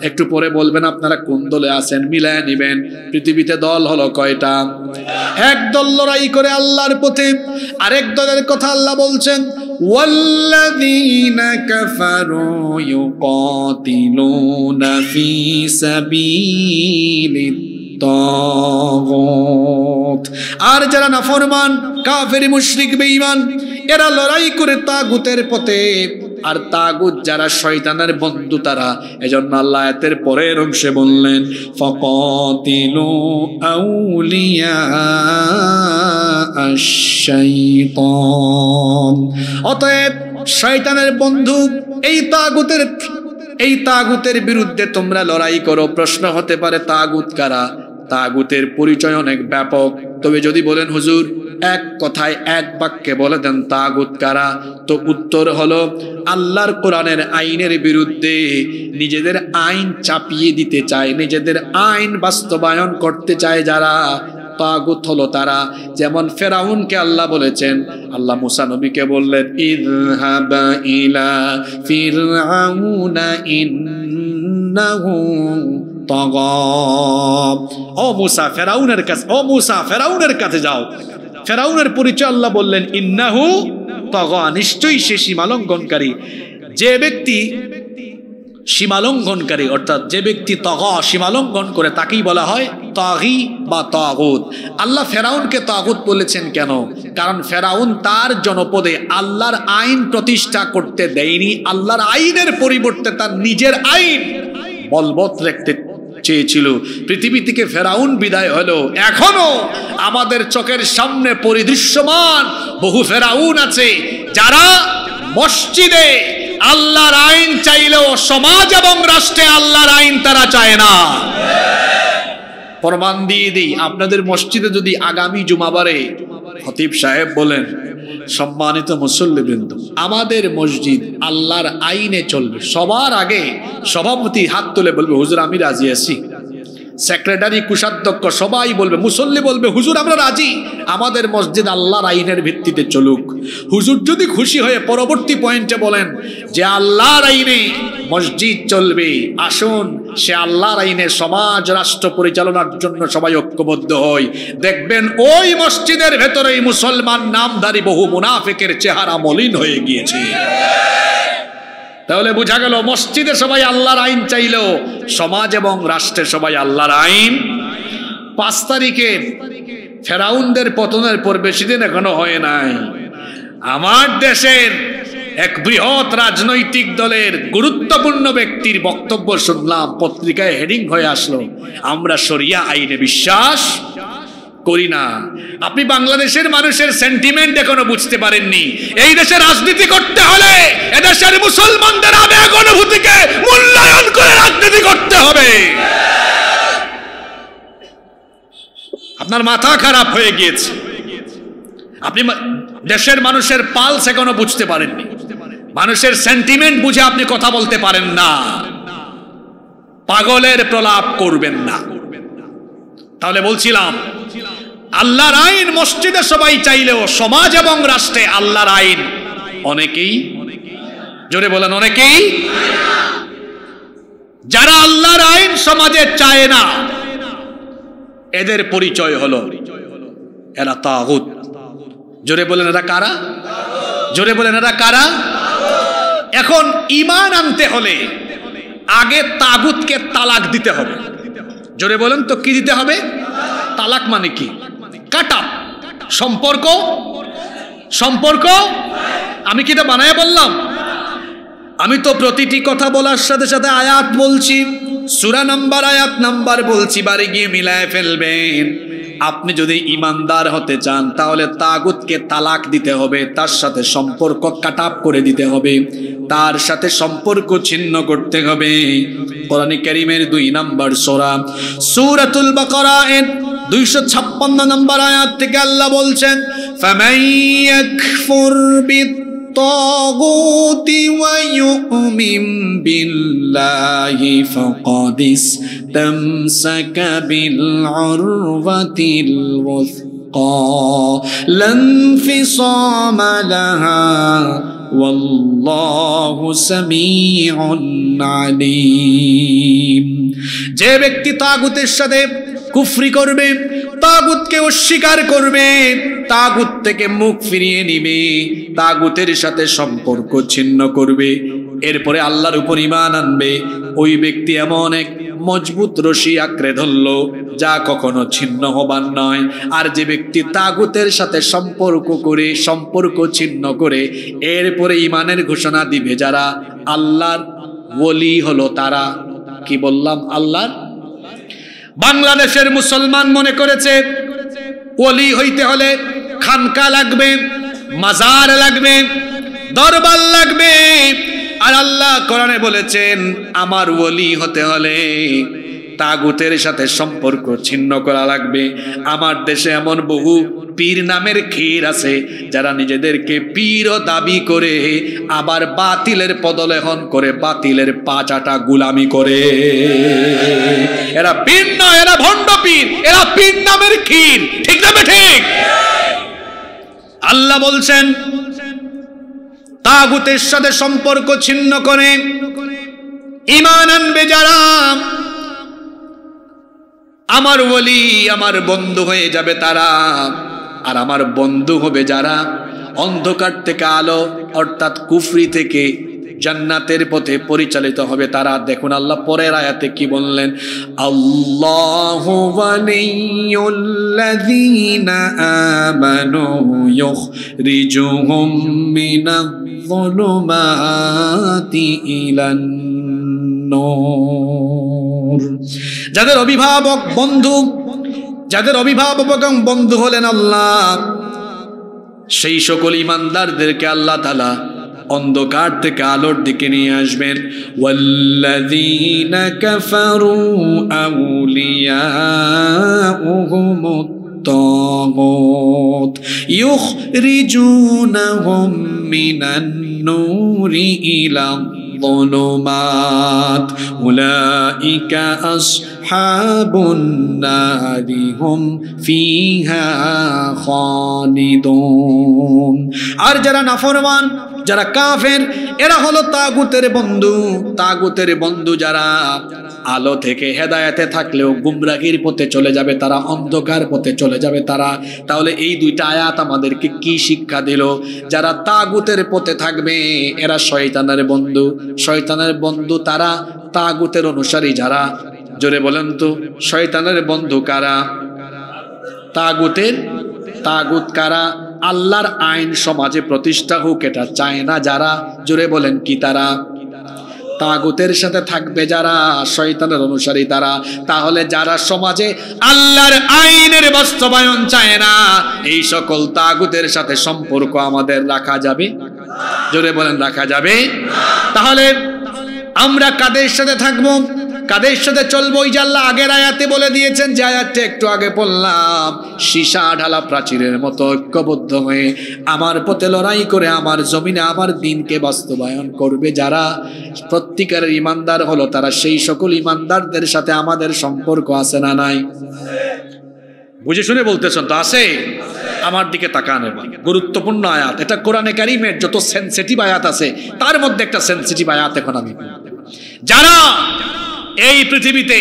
একটু পরে বলবেন আপনারা কোন দলে আছেন, মিলায় নিবেন। পৃথিবীতে দল হলো কয়টা? এক দল লড়াই করে আল্লাহর পথে, আরেক দলের কথা আল্লাহ বলছেন ওয়াল্লাযীনা কাফারু ইউকাতিলুনা ফি সাবিলিত তাগুত। আর যারা নাফরমান, কাফের, মুশরিক, বেঈমান, এরা লড়াই করে তাগুতের পথে। আর তাগুত যারা শয়তানের বন্ধু তারা। এজন্য আল্লাহ আয়াতের পরের অংশে বললেন ফাকাতিলু আউলিয়া আশ-শাইতান। অতএব শয়তানের বন্ধু এই তাগুতের বিরুদ্ধে তোমরা লড়াই করো। প্রশ্ন হতে পারে তাগুত কারা? তাগুতের পরিচয় অনেক ব্যাপক। তবে যদি বলেন হুজুর এক কথায় এক বাক্যে বলে দেন তাগুত কারা, তো উত্তর হলো আল্লাহর কোরআনের আইনের বিরুদ্ধে নিজেদের আইন চাপিয়ে দিতে চায়, নিজেদের আইন বাস্তবায়ন করতে চায় যারা, তাগুত হলো তারা। যেমন ফেরাউনকে আল্লাহ বলেছেন, আল্লাহ মুসা নবীকে বললেন ইযহাবা ইলা ফিরআউনা ইন্নাহু তাগা। ও মুসা ফেরাউনের কাছে যাও। ফেরাউনের পরিচয় আল্লাহ বললেন ইন্নাহু তাগা, নিশ্চয়ই সে সীমালঙ্ঘনকারী। যে ব্যক্তি সীমালঙ্ঘনকারী, অর্থাৎ যে ব্যক্তি তাগা, সীমালঙ্ঘন করে, তাকেই বলা হয় তাগী বা তাগুত। আল্লাহ ফেরাউনকে তাগুত বলেছেন কেন? কারণ ফেরাউন তার জনপদে আল্লাহর আইন প্রতিষ্ঠা করতে দেয়নি। আল্লাহর আইনের পরিবর্তে তার নিজের আইন বলবৎ রাখতে চেয়েছিল। পৃথিবী থেকে ফেরাউন বিদায় হলো। এখনো আমাদের চোখের সামনে পরিদৃশ্যমান বহু ফেরাউন আছে যারা মসজিদে আল্লাহর আইন চাইলেও সমাজ এবং রাষ্ট্রে আল্লাহর আইন তারা চায় না। প্রমাণ দিয়ে দিই, আপনাদের মসজিদে যদি আগামী জুমাবারে খতিব সাহেব বলেন, সম্মানিত মুসল্লিবৃন্দ, আমাদের মসজিদ আল্লাহর আইনে চলবে, সবার আগে সভাপতি হাত তুলে বলবে হুজুর আমি রাজি আছি। সেক্রেটারি, কোষাধ্যক্ষ সবাই বলবে, মুসল্লি বলবে হুজুর আমরা রাজি, আমাদের মসজিদ আল্লাহর আইনের ভিত্তিতে চলুক। হুজুর যদি খুশি হয়ে পরবর্তী পয়েন্টে বলেন যে আল্লাহর আইনে মসজিদ চলবে, আসুন সে আল্লাহর আইনে সমাজ রাষ্ট্র পরিচালনার জন্য সবাই ঐক্যবদ্ধ হই। দেখবেন ওই মসজিদের ভেতরেই মুসলমান নামধারী বহু মুনাফিকের চেহারা মলিন হয়ে গিয়েছে। তাহলে বোঝা গেল মসজিদে সবাই আল্লাহর আইন চাইলেও সমাজ এবং রাষ্ট্রে সবাই আল্লাহর আইন। 5 তারিখে ফেরাউনদের পতনের পর বেশি দিন এখনো হয় নাই, আমার দেশের এক বৃহৎ রাজনৈতিক দলের গুরুত্বপূর্ণ ব্যক্তির বক্তব্য শুনলাম, পত্রিকায় হেডিং হয়ে আসলো, আমরা শরিয়া আইনে বিশ্বাস করি না। আপনি বাংলাদেশের মানুষের সেন্টিমেন্ট এখনো বুঝতে পারেননি। এই দেশে রাজনীতি করতে হলে এদেশের মুসলমানদের আবেগ অনুভূতিকে মূল্যায়ন করে রাজনীতি করতে হবে। আপনার মাথা খারাপ হয়ে গিয়েছে, আপনি দেশের মানুষের পালস এখনো বুঝতে পারেননি, মানুষের সেন্টিমেন্ট বুঝে আপনি কথা বলতে পারেন না। পাগলের প্রলাপ করবেন না। তাহলে বলছিলাম আল্লাহর আইন মসজিদে সবাই চাইলেও সমাজ এবং রাষ্ট্রে আল্লাহর আইন অনেকেই, জোরে বলেন অনেকেই, যারা আল্লাহর আইন সমাজে চায় না এদের পরিচয় হলো এরা তাগুত। জোরে বলেন এরা কারা? জোরে বলেন এরা কারা? এখন ঈমান আনতে হলে আগে তাগুতকে তালাক দিতে হবে। জোরে বলেন তো কি দিতে হবে? তালাক মানে কি? কাটা সম্পর্ক। সম্পর্ক আমি কি এটা বানায় বললাম? আমি তো প্রতিটি কথা বলার সাথে সাথে আয়াত বলছি, সূরা নাম্বার আয়াত নাম্বার বলছি, বাড়ি গিয়ে মিলায় ফেলবেন। আপনি যদি ঈমানদার হতে চান তাহলে তাগুতকে তালাক দিতে হবে, তার সাথে সম্পর্ক কাটাপ করে দিতে হবে, তার সাথে সম্পর্ক ছিন্ন করতে হবে। কোরআন কারীমের 2 নম্বর সূরা সূরাতুল বাকারা এর 256 নম্বর আয়াত থেকে আল্লাহ বলছেন, ফামান ইয়াকফুর বিত-তাগুত ওয়া ইউমিন বিল্লাহি ফাকাদ ইসতামসাকা বিল উরওয়াতিল ওয়াসকা লা ইনফিসামা লাহা ওয়াল্লাহু সামিউন আলীম। যে ব্যক্তি তাগুতের সাথে কুফরি করবে, তাগুতকে অস্বীকার করবে, তাগুত থেকে মুখ ফিরিয়ে নিবে, তাগুতের সাথে সম্পর্ক ছিন্ন করবে, এরপরে আল্লাহর উপর ঈমান আনবে, ওই ব্যক্তি এমন এক মজবুত রশি আঁকড়ে ধরল যা কখনো ছিন্ন হবার নয়। আর যে ব্যক্তি তাগুতের সাথে সম্পর্ক ছিন্ন করে এরপরে ঈমানের ঘোষণা দিবে, যারা আল্লাহর ওলি হলো তারা, কি বললাম আল্লাহর। বাংলাদেশের মুসলমান মনে করেছে ওলি হইতে হলে খানকা লাগবে, মাজার লাগবে, দরবার লাগবে। আর আল্লাহ কোরআনে বলেছেন আমার ওলি হতে হলে তাগুতের সাথে সম্পর্ক ছিন্ন করা লাগবে। আমার দেশে এমন বহু পীর নামের ক্ষীর আছে যারা নিজেদেরকে পীরও দাবি করে আবার বাতিলের পদলেহন করে বাতিলের পাচাটা গুলামি করে। এরা পীর নয়, এরা ভণ্ড পীর, এরা পীর নামের ক্ষীর। ঠিক না ঠিক? আল্লাহ বলছেন তাগুতের সাথে সম্পর্ক ছিন্ন করে ঈমান আনবে যারা, আমার ওলি আমার বন্ধু হয়ে যাবে তারা। আর আমার বন্ধু হবে যারা অন্ধকার থেকে আলো অর্থাৎ কুফরি থেকে জান্নাতের পথে পরিচালিত হবে তারা। দেখুন আল্লাহ পরের আয়াতে কি বললেন, আল্লাহু ওয়ালিয়ুল্লাযীনা আমানু ইউখরিজুহুম মিনায-যুলুমাতি ইলান নূর। যাদের অভিভাবক বন্ধু, যাদের অভিভাবক এবং বন্ধু হলেন আল্লাহ, সেই সকল ঈমানদারদেরকে আল্লাহ তাআলা অন্ধকার থেকে আলোর দিকে নিয়ে আসবেন। ওয়াল্লাযীনা কাফারু আউলিয়াউহুমুত তাগুত ইউখরিজুনাহুম মিনান নূরি ইলা الظلمات أولئك أصحاب النار هم فيها خالدون। আর যারা নাফরমান, যারা কাফের, এরা হলো তাগুতের বন্ধু। তাগুতের বন্ধু যারা আলো থেকে হেদায়েতে থাকলেও গুমরাহির পথে চলে যাবে তারা, অন্ধকার পথে চলে যাবে তারা। তাহলে এই 2টা আয়াত আমাদেরকে কি শিক্ষা দিল? যারা তাগুতের পথে থাকবে এরা শয়তানের বন্ধু। শয়তানের বন্ধু তারা, তাগুতের অনুসারী যারা। জোরে বলেন তো শয়তানের বন্ধু কারা? তাগুত কারা? আল্লাহর আইন সমাজে প্রতিষ্ঠা হোক এটা চায় না যারা। জোরে বলেন কি তারা? তাগুতের সাথে থাকবে যারা, শয়তানের অনুসারী তারা। তাহলে যারা সমাজে আল্লাহর আইনের বাস্তবায়ন চায় না, এই সকল তাগুতের সাথে সম্পর্ক আমাদের রাখা যাবে? জোরে বলেন রাখা যাবে? তাহলে আমরা কাদের সাথে থাকবো, কাদের সাথে চলবো? ওই যে আল্লাহ আগের আয়াতে বলে দিয়েছেন, যে আয়াতটা একটু আগে বললাম, সীসা ঢালা প্রাচীরের মতো ঐক্যবদ্ধ হয়ে আমার পথে লড়াই করে আমার জমিনে আমার দ্বীনকে বাস্তবায়ন করবে যারা। প্রত্যেকের ঈমানদার হলো তারা। সেই সকল ঈমানদারদের সাথে আমাদের সম্পর্ক আছে না নাই? বুঝে শুনে বলতেছেন তো? আছে? আমার দিকে তাকান এবার। গুরুত্বপূর্ণ আয়াত এটা, কোরআনে কারীমের যত সেনসিটিভ আয়াত আছে তার মধ্যে একটা সেনসিটিভ আয়াত এখন আমি। যারা এই পৃথিবীতে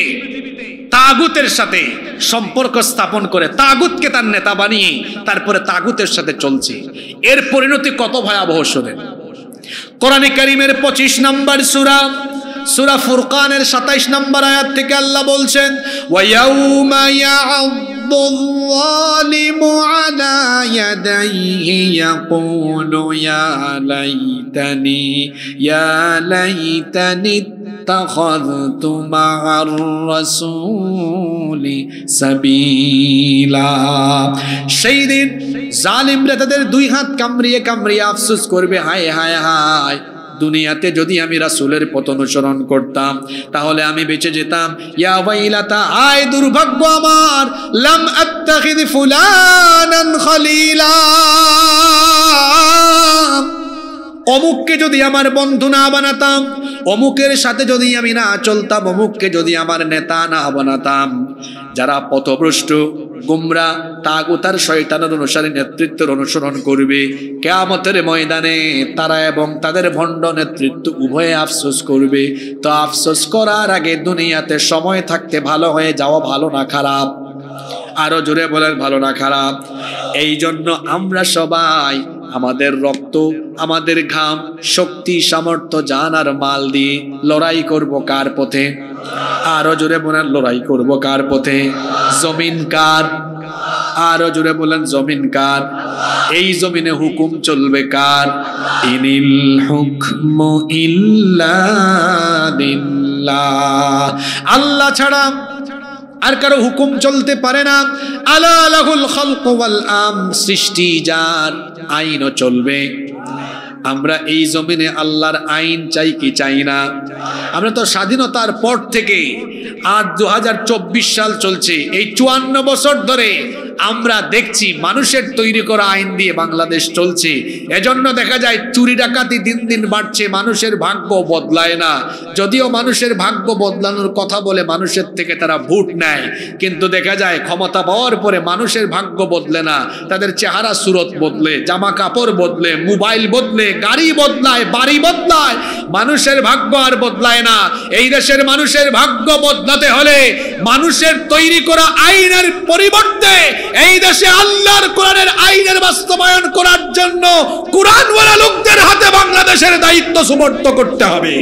তাগুতের সাথে সম্পর্ক স্থাপন করে, তাগুতকে তার নেতা বানিয়ে তারপরে তাগুতের সাথে চলছে, এর পরিণতি কত ভয়াবহ শোনেন। কোরআনে কারীমের 25 নম্বর সূরা, সূরা ফুরকানের 27 নম্বর আয়াত থেকে আল্লাহ বলছেন, ওয়া ইয়াউমা ইয়া'আদ্দুল যালিমু আলা ইয়াদাইহি ইয়াকুলু ইয়া লাইতানি ইত্তাখাযতু মা'আর রাসূলি সাবিলা। সেই দিন জালিমরা তাদের দুই হাত কামড়িয়ে কামড়িয়ে আফসোস করবে, হায় হায় হায়, দুনিয়াতে যদি আমি রাসূলের পথ অনুসরণ করতাম তাহলে আমি বেঁচে যেতাম। ইয়া ওয়াইলাতা, আয় দুর্ভাগ্য আমার, লাম আত্তাখিদ ফুলানান খলিলা, অমুককে যদি আমার বন্ধু না বানাতাম, অমুকের সাথে যদি আমি না চলতাম, অমুককে যদি আমার নেতা না বানাতাম। যারা পথভ্রষ্ট, গুমরা, তাগুত আর শয়তানের অনুসারী নেতৃত্বের অনুসরণ করবে, কিয়ামতের ময়দানে তারা এবং তাদের ভণ্ড নেতৃত্ব উভয়ে আফসোস করবে। তো আফসোস করার আগে দুনিয়াতে সময় থাকতে ভালো হয়ে যাওয়া ভালো না খারাপ? আরো জোরে বলেন, ভালো না খারাপ? এই জন্য আমরা সবাই আমাদের রক্ত, আমাদের ঘাম, শক্তি, সামর্থ্য, জান আর মাল দিয়ে লড়াই করব কার পথে? আরো জোরে বলেন, লড়াই করব কার পথে? জমিন কার? আরো জোরে বলেন, জমিন কার? এই জমিনে হুকুম চলবে কার? ইনিল হুকমু ইল্লা লিল্লাহ, আল্লাহ ছাড়া আর কারো হুকুম চলতে পারে না। আলা লাহুল খালকু ওয়াল আমর, সৃষ্টি যার, আইনও চলবে। আমরা এই জমিনে আল্লাহর আইন চাই কি চাই না? আমরা তো স্বাধীনতার পর থেকে আজ 2024 সাল চলছে, এই 54 বছর ধরে আমরা দেখছি মানুষের তৈরি করা আইন দিয়ে বাংলাদেশ চলছে। এজন্য দেখা যায় চুরি ডাকাতি দিন দিন বাড়ছে, মানুষের ভাগ্য বদলায় না। যদিও মানুষের ভাগ্য বদলানোর কথা বলে মানুষের থেকে তারা ভোট নেয়, কিন্তু দেখা যায় ক্ষমতা পাওয়ার পরে মানুষের ভাগ্য বদলে না, তাদের চেহারা সুরত বদলে, জামা কাপড় বদলে, মোবাইল বদলে, গাড়ি বদলায়, বাড়ি বদলায়, মানুষের ভাগ্য আর বদলায় না। এই দেশের মানুষের ভাগ্য বদলাতে হলে মানুষের তৈরি করা আইনের পরিবর্তে এই দেশে আল্লাহর কোরআনের আইনের বাস্তবায়ন করার জন্য কোরআনওয়ালা লোকদের হাতে বাংলাদেশের দায়িত্ব সুপর্দ করতে হবে।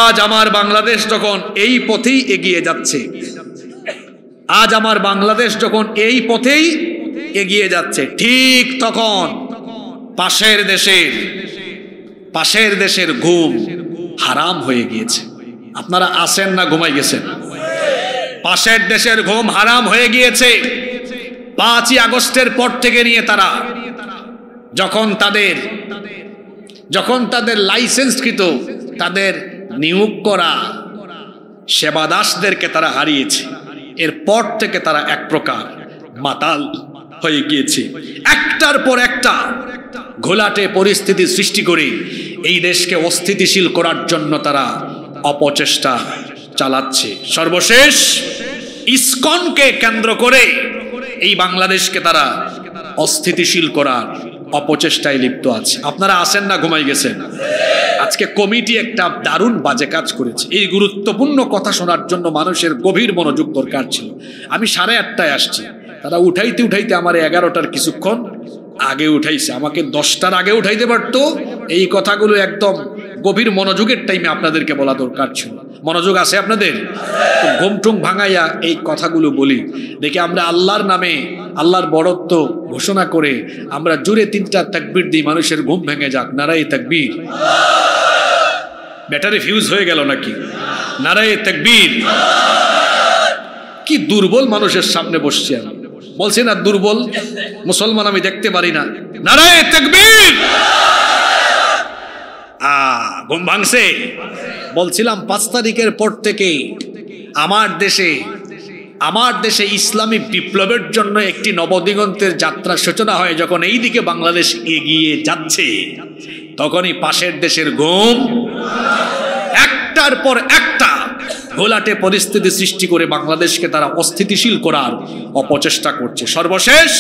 আজ আমার বাংলাদেশ যখন এই পথেই এগিয়ে যাচ্ছে, আজ আমার বাংলাদেশ যখন এই পথেই এগিয়ে যাচ্ছে, ঠিক তখন পাশের দেশের ঘুম হারাম হয়ে গিয়েছে। আপনারা আসেন না ঘুমাই গেছেন? পাশের দেশের ঘুম হারাম হয়ে গিয়েছে। 5ই আগস্টের পর থেকে নিয়ে তারা যখন তাদের লাইসেন্সকৃত, তাদের নিয়োগ করা সেবাদাসদেরকে তারা হারিয়েছে, এরপর থেকে তারা এক প্রকার মাতাল হয়ে গিয়েছে। একটার পর একটা ঘোলাটে পরিস্থিতি সৃষ্টি করে এই দেশকে অস্থিতিশীল করার জন্য তারা অপচেষ্টা চালাচ্ছে। সর্বশেষ ইসকনকে কেন্দ্র করে এই বাংলাদেশকে তারা অস্থিতিশীল করার অপচেষ্টায় লিপ্ত আছে। আপনারা আসেন না ঘুমাই গেছেন? আজকে কমিটি একটা দারুণ বাজে কাজ করেছে। এই গুরুত্বপূর্ণ কথা শোনার জন্য মানুষের গভীর মনোযোগ দরকার ছিল। আমি 8:30 আসছি, তারা উঠাইতে আমার 11টার কিছুক্ষণ আগে উঠাইছে। আমাকে 10টার আগে উঠাইতে পারতো। এই কথাগুলো একদম গভীর মনোযোগের টাইমে আপনাদেরকে বলা দরকার ছিল। মনোযোগ আছে আপনাদের? ঘুমটুম ভাঙাইয়া এই কথাগুলো বলি দেখে আমরা আল্লাহর নামে, আল্লাহর বড়ত্ব ঘোষণা করে আমরা জোরে 3টা তাকবীর দিই, মানুষের ঘুম ভেঙে যাক। নারায়ে তাকবীর। ব্যাটারি ফিউজ হয়ে গেল নাকি? নারায়ে তাকবীর। কি দুর্বল মানুষের সামনে বসছি আমি, বলছি না দুর্বল মুসলমান আমি দেখতে পারি না। নারায়ে তাকবীর। ঘুম ভাঙছে। বলছিলাম 5 তারিখের পর থেকে আমার দেশে ইসলামী বিপ্লবের জন্য একটি নবদিগন্তের যাত্রা সূচনা হয়। যখন এই দিকে বাংলাদেশ এগিয়ে যাচ্ছে, তখনই পাশের দেশের ঘুম একটার পর একটা ঘোলাটে পরিস্থিতি সৃষ্টি করে বাংলাদেশকে তারা অস্থিতিশীল করার অপচেষ্টা করছে। সর্বশেষ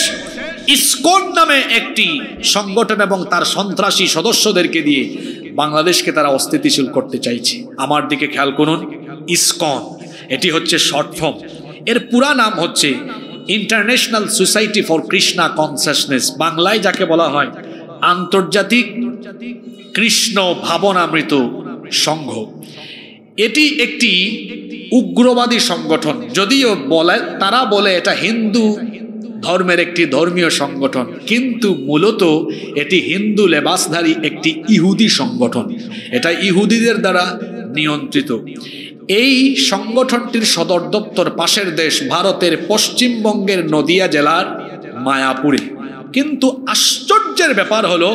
ইসকন নামে একটি সংগঠন এবং তার সন্ত্রাসী সদস্যদেরকে দিয়ে বাংলাদেশকে তারা অস্থিতিশীল করতে চাইছে। আমার দিকে খেয়াল করুন, ইসকন এটি হচ্ছে শর্ট ফর্ম। এর পুরা নাম হচ্ছে international society for Krishna consciousness, বাংলায় যাকে বলা হয় আন্তর্জাতিক কৃষ্ণ ভাবনামৃত সংঘ। এটি একটি উগ্রবাদী সংগঠন, যদিও তারা বলে এটা হিন্দু ধর্মের একটি ধর্মীয় সংগঠন, কিন্তু মূলত এটি হিন্দু লেবাসধারী একটি ইহুদি সংগঠন। এটা ইহুদিদের দ্বারা নিয়ন্ত্রিত। এই সংগঠনটির সদর দপ্তর পাশের দেশ ভারতের পশ্চিমবঙ্গের নদিয়া জেলার মায়াপুরে। কিন্তু আশ্চর্যের ব্যাপার হলো,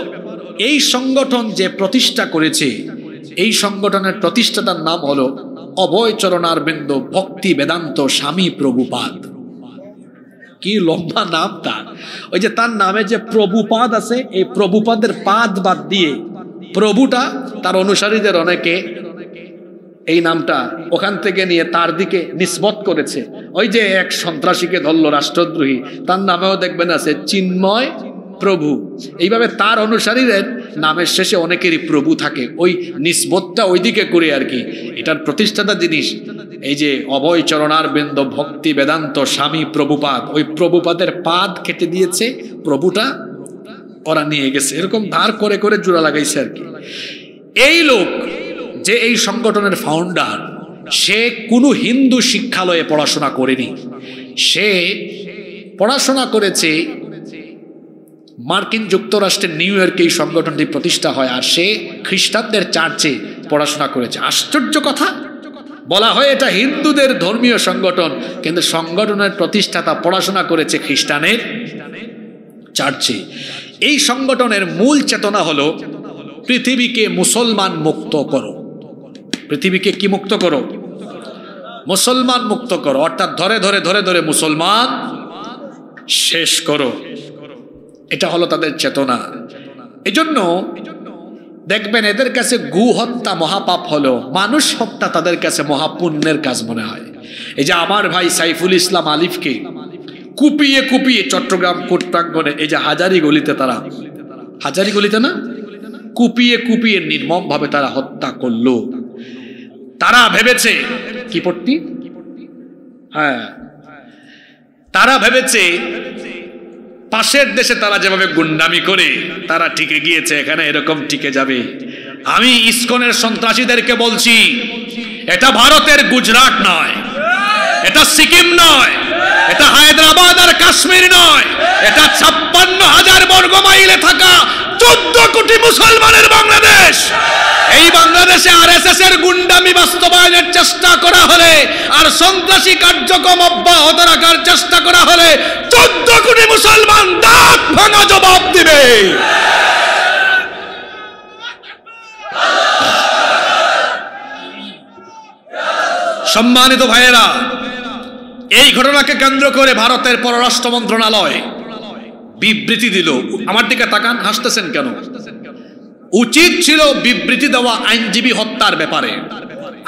এই সংগঠন যে প্রতিষ্ঠা করেছে, এই সংগঠনের প্রতিষ্ঠাতার নাম হলো অভয় চরণারবিন্দ ভক্তি বেদান্ত স্বামী প্রভুপাদ। কি লম্বা নাম তার! ওই যে তার নামে যে প্রভুপাদ আছে, এই প্রভুপাদের পাদ বাদ দিয়ে প্রভুটা তার অনুসারীদের অনেকে এই নামটা ওখান থেকে নিয়ে তার দিকে নিসবত করেছে। ওই যে এক সন্ত্রাসীকে ধরলো রাষ্ট্রদ্রোহী, তার নামেও দেখবেন আছে চিন্ময় প্রভু। এইভাবে তার অনুসারীদের নামের শেষে অনেকেরই প্রভু থাকে, ওই নিসবতটা ওইদিকে করে আর কি। এটার প্রতিষ্ঠাতা জিনিস এই যে অভয় চরণারবিন্দ ভক্তি বেদান্ত স্বামী প্রভুপাদ, ওই প্রভুপাদের পাদ কেটে দিয়েছে, প্রভুটা ওরা নিয়ে গেছে, এরকম ধার করে করে জোড়া লাগাইছে আর কি। এই লোক যে এই সংগঠনের ফাউন্ডার, সে কোনো হিন্দু শিক্ষালয়ে পড়াশোনা করেনি। সে পড়াশোনা করেছে মার্কিন যুক্তরাষ্ট্রের নিউ ইয়র্কে এই সংগঠনটি প্রতিষ্ঠা হয়, আর সে খ্রিস্টানদের চার্চে পড়াশোনা করেছে। আশ্চর্য কথা, বলা হয় এটা হিন্দুদের ধর্মীয় সংগঠন, কিন্তু সংগঠনের প্রতিষ্ঠাতা পড়াশোনা করেছে খ্রিস্টানের চার্চে। এই সংগঠনের মূল চেতনা হলো পৃথিবীকে মুসলমান মুক্ত করো। পৃথিবীকে কি মুক্ত করো? মুসলমান মুক্ত করো, অর্থাৎ ধরে ধরে ধরে ধরে মুসলমান শেষ করো। এটা হলো তাদের চেতনা। এজন্য দেখবেন এদের কাছে গু হত্যা মহাপাপ হলো, মানুষ হত্যা তাদের কাছে মহাপুণ্যের কাজ মনে হয়। এই যে আমার ভাই সাইফুল ইসলাম আলিফকে কুপিয়ে কুপিয়ে চট্টগ্রাম কোর্ট প্রাঙ্গণে, এই যে হাজারি গলিতে, তারা হাজারি গলিতে না, কুপিয়ে কুপিয়ে নির্মম ভাবে তারা হত্যা করলো। তারা ভেবেছে কি পট্টি, হ্যাঁ, তারা ভেবেছে পাশের দেশে তারা যেভাবে গুন্ডামি করে তারা টিকে গিয়েছে, এখানে এরকম টিকে যাবে। আমি ইসকনের সন্ত্রাসীদেরকে বলছি, এটা ভারতের গুজরাট নয়, এটা সিকিম নয়, এটা হায়দ্রাবাদ আর কাশ্মীর নয়, এটা 56,000 বর্গ মাইলে থাকা 14 কোটি মুসলমানের বাংলাদেশ। এই বাংলাদেশে আরএসএস এর গুন্ডামি বাস্তবায়নের চেষ্টা করা হলে আর সন্ত্রাসী কার্যক্রম অব্যাহত রাখার চেষ্টা করা হলে 14 কোটি মুসলমান দাঁত ভাঙা জবাব দিবে। সম্মানিত ভাইয়েরা, এই ঘটনাকে কেন্দ্র করে ভারতের পররাষ্ট্র মন্ত্রণালয় বিবৃতি দিল। আমার দিকে তাকান, হাসতেছেন কেন? উচিত ছিল বিবৃতি দেওয়া আইনজীবী হত্যার ব্যাপারে।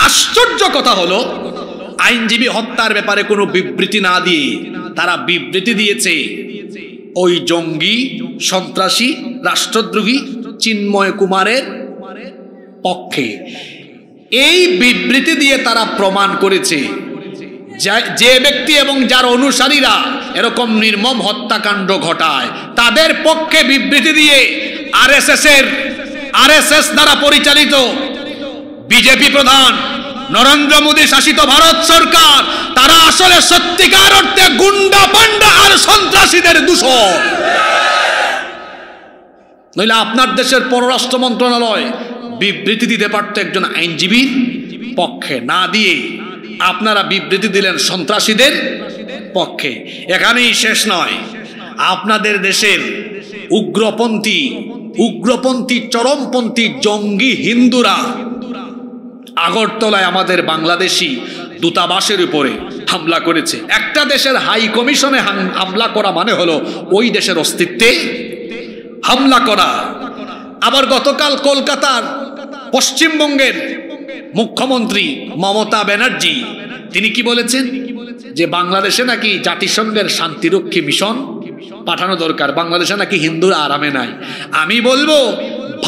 আশ্চর্য কথা হলো, আইনজীবী হত্যার ব্যাপারে কোনো বিবৃতি না দিয়ে তারা বিবৃতি দিয়েছে ওই জঙ্গি সন্ত্রাসী রাষ্ট্রদ্রোহী চিন্ময় কুমারের পক্ষে। এই বিবৃতি দিয়ে তারা প্রমাণ করেছে যে ব্যক্তি এবং যার অনুসারীরা এরকম নির্মম হত্যাকাণ্ড ঘটায় তাদের পক্ষে বিবৃতি দিয়ে আরএসএস দ্বারা পরিচালিত বিজেপি প্রধান নরেন্দ্র মোদী শাসিত ভারত সরকার, তারা আসলে সত্যিকার অর্থে গুন্ডা পান্ডা আর সন্ত্রাসীদের দূষণ। নইলে আপনার দেশের পররাষ্ট্র মন্ত্রণালয় বিবৃতি দিতে পারত একজন আইনজীবীর পক্ষে, না দিয়ে আপনারা বিবৃতি দিলেন সন্ত্রাসীদের পক্ষে। এখানেই শেষ নয়, আপনাদের দেশের উগ্রপন্থী চরমপন্থী জঙ্গি হিন্দুরা আগরতলায় আমাদের বাংলাদেশি দূতাবাসের উপরে হামলা করেছে। একটা দেশের হাই কমিশনে হামলা করা মানে হলো ওই দেশের অস্তিত্বে হামলা করা। আবার গতকাল কলকাতার পশ্চিমবঙ্গের মুখ্যমন্ত্রী মমতা ব্যানার্জি তিনি কি বলেছেন যে বাংলাদেশে নাকি জাতিসংঘের শান্তিরক্ষী মিশন পাঠানো দরকার, বাংলাদেশে নাকি হিন্দুরা আরামে নাই। আমি বলবো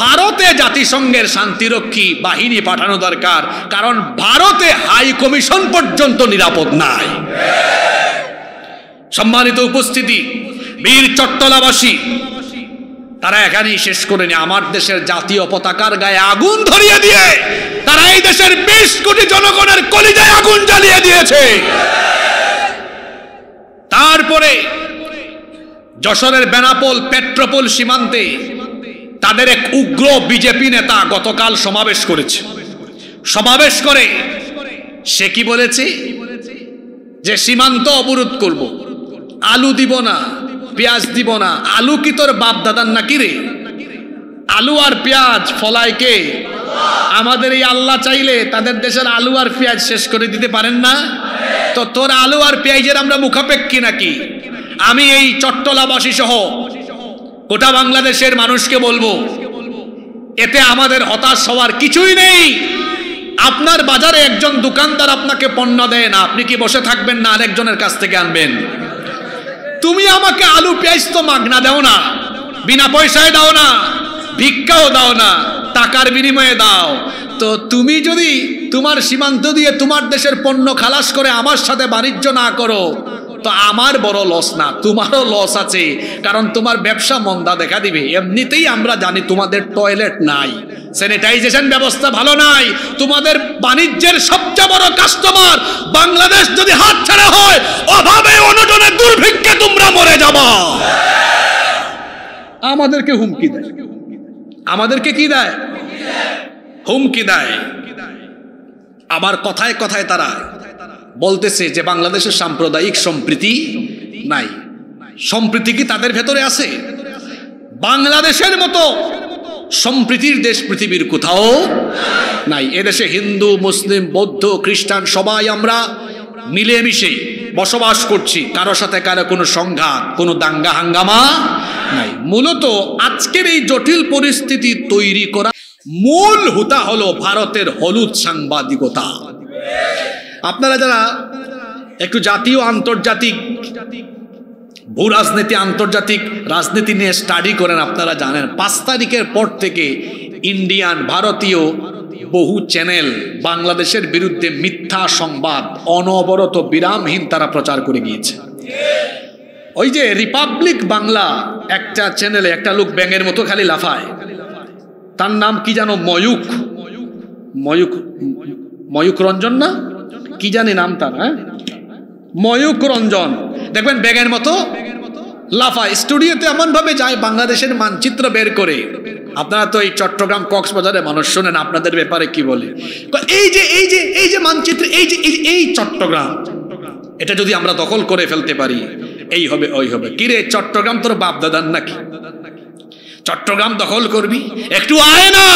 ভারতে জাতিসংঘের শান্তিরক্ষী বাহিনী পাঠানো দরকার, কারণ ভারতে হাই কমিশন পর্যন্ত নিরাপদ নাই। সম্মানিত উপস্থিতি, বীর চট্টলাবাসী তারা এখানেই শেষ করেনি, আমার দেশের জাতীয় পতাকার গায়ে আগুন ধরিয়ে দিয়ে তারা এই দেশের 20 কোটি জনগণের কলিজায় আগুন জ্বালিয়ে দিয়েছে। তারপরে যশোরের বেনাপোল পেট্রোপোল সীমান্তে তাদের এক উগ্র বিজেপি নেতা গতকাল সমাবেশ করেছে। সমাবেশ করে সে কি বলেছে যে সীমান্ত অবরোধ করব, আলু দিব না, পেঁয়াজ দিব না। আলু কি তোর বাপ দাদার নাকি রে? আলু আর পেঁয়াজ ফলায় কে? আমাদের এই আল্লাহ চাইলে তাদের দেশের আলু আর পেঁয়াজ শেষ করে দিতে পারেন না? তো তোর আলু আর পেঁয়াজের আমরা মুখাপেক্ষী নাকি? আমি এই চট্টলাবাসী সহ গোটা বাংলাদেশের মানুষকে বলবো, এতে আমাদের হতাশ হওয়ার কিছুই নেই। আপনার বাজারে একজন দোকানদার আপনাকে পণ্য দেয় না, আপনি কি বসে থাকবেন না আরেকজনের কাছ থেকে আনবেন? তুমি আমাকে আলু পেঁয়াজ তো মাগনা দাও না, বিনা পয়সায় দাও না, ভিক্ষাও দাও না, টাকার বিনিময়ে দাও। তো তুমি যদি তোমার সীমান্ত দিয়ে তোমার দেশের পণ্য খালাস করে আমার সাথে বাণিজ্য না করো, তো আমার বড় লস না, তোমারও লস আছে, কারণ তোমার ব্যবসা মন্দা দেখা দিবে। এমনিতেই আমরা জানি তোমাদের টয়লেট নাই, স্যানিটাইজেশন ব্যবস্থা ভালো নাই, তোমাদের বাণিজ্যের সবচেয়ে বড় কাস্টমার বাংলাদেশ যদি হাত ছাড়া হয়, অভাবে অনটনে দুর্ভিক্ষে তোমরা মরে যাবা। আমাদেরকে হুমকি দেয়, আমাদেরকে কি দেয়? হুমকি দেয়। আবার কথায় কথায় তারা বলতেছে যে বাংলাদেশের সাম্প্রদায়িক সম্প্রীতি নাই। সম্প্রীতি কি তাদের ভেতরে আছে? বাংলাদেশের মতো সম্প্রীতির দেশ পৃথিবীর কোথাও নাই। এদেশে হিন্দু, মুসলিম, বৌদ্ধ, খ্রিস্টান সবাই আমরা মিলেমিশে বসবাস করছি, কারো সাথে কারো কোনো সংঘাত, কোনো দাঙ্গা হাঙ্গামা নাই। মূলত আজকের এই জটিল পরিস্থিতি তৈরি করা মূল হুতা হলো ভারতের হলুদ সাংবাদিকতা। আপনারা যারা একটু জাতীয় আন্তর্জাতিক ভূ রাজনীতি, আন্তর্জাতিক রাজনীতি নিয়ে স্টাডি করেন, আপনারা জানেন 5 তারিখের পর থেকে ইন্ডিয়ান, ভারতীয় বহু চ্যানেল বাংলাদেশের বিরুদ্ধে মিথ্যা সংবাদ অনবরত বিরামহীন তারা প্রচার করে গিয়েছে। ওই যে রিপাবলিক বাংলা একটা চ্যানেলে একটা লোক ব্যাঙের মতো খালি লাফায়, তার নাম কি জানো? ময়ূক রঞ্জন না কি জানি নাম তার, হ্যাঁ ময়ূক রঞ্জন। দেখবেন ব্যাঙের মতো লাফায়, স্টুডিওতে এমন ভাবে যায় বাংলাদেশের মানচিত্র বের করে। আপনারা তো এই চট্টগ্রাম কক্সবাজারের মানুষ, শোনেন আপনাদের ব্যাপারে কি বলে। এই যে মানচিত্র, এই চট্টগ্রাম, এটা যদি আমরা দখল করে ফেলতে পারি, এই হবে ওই হবে। কিরে চট্টগ্রাম তোর বাপ দাদার নাকি? চট্টগ্রাম দখল করবি? একটু আয় না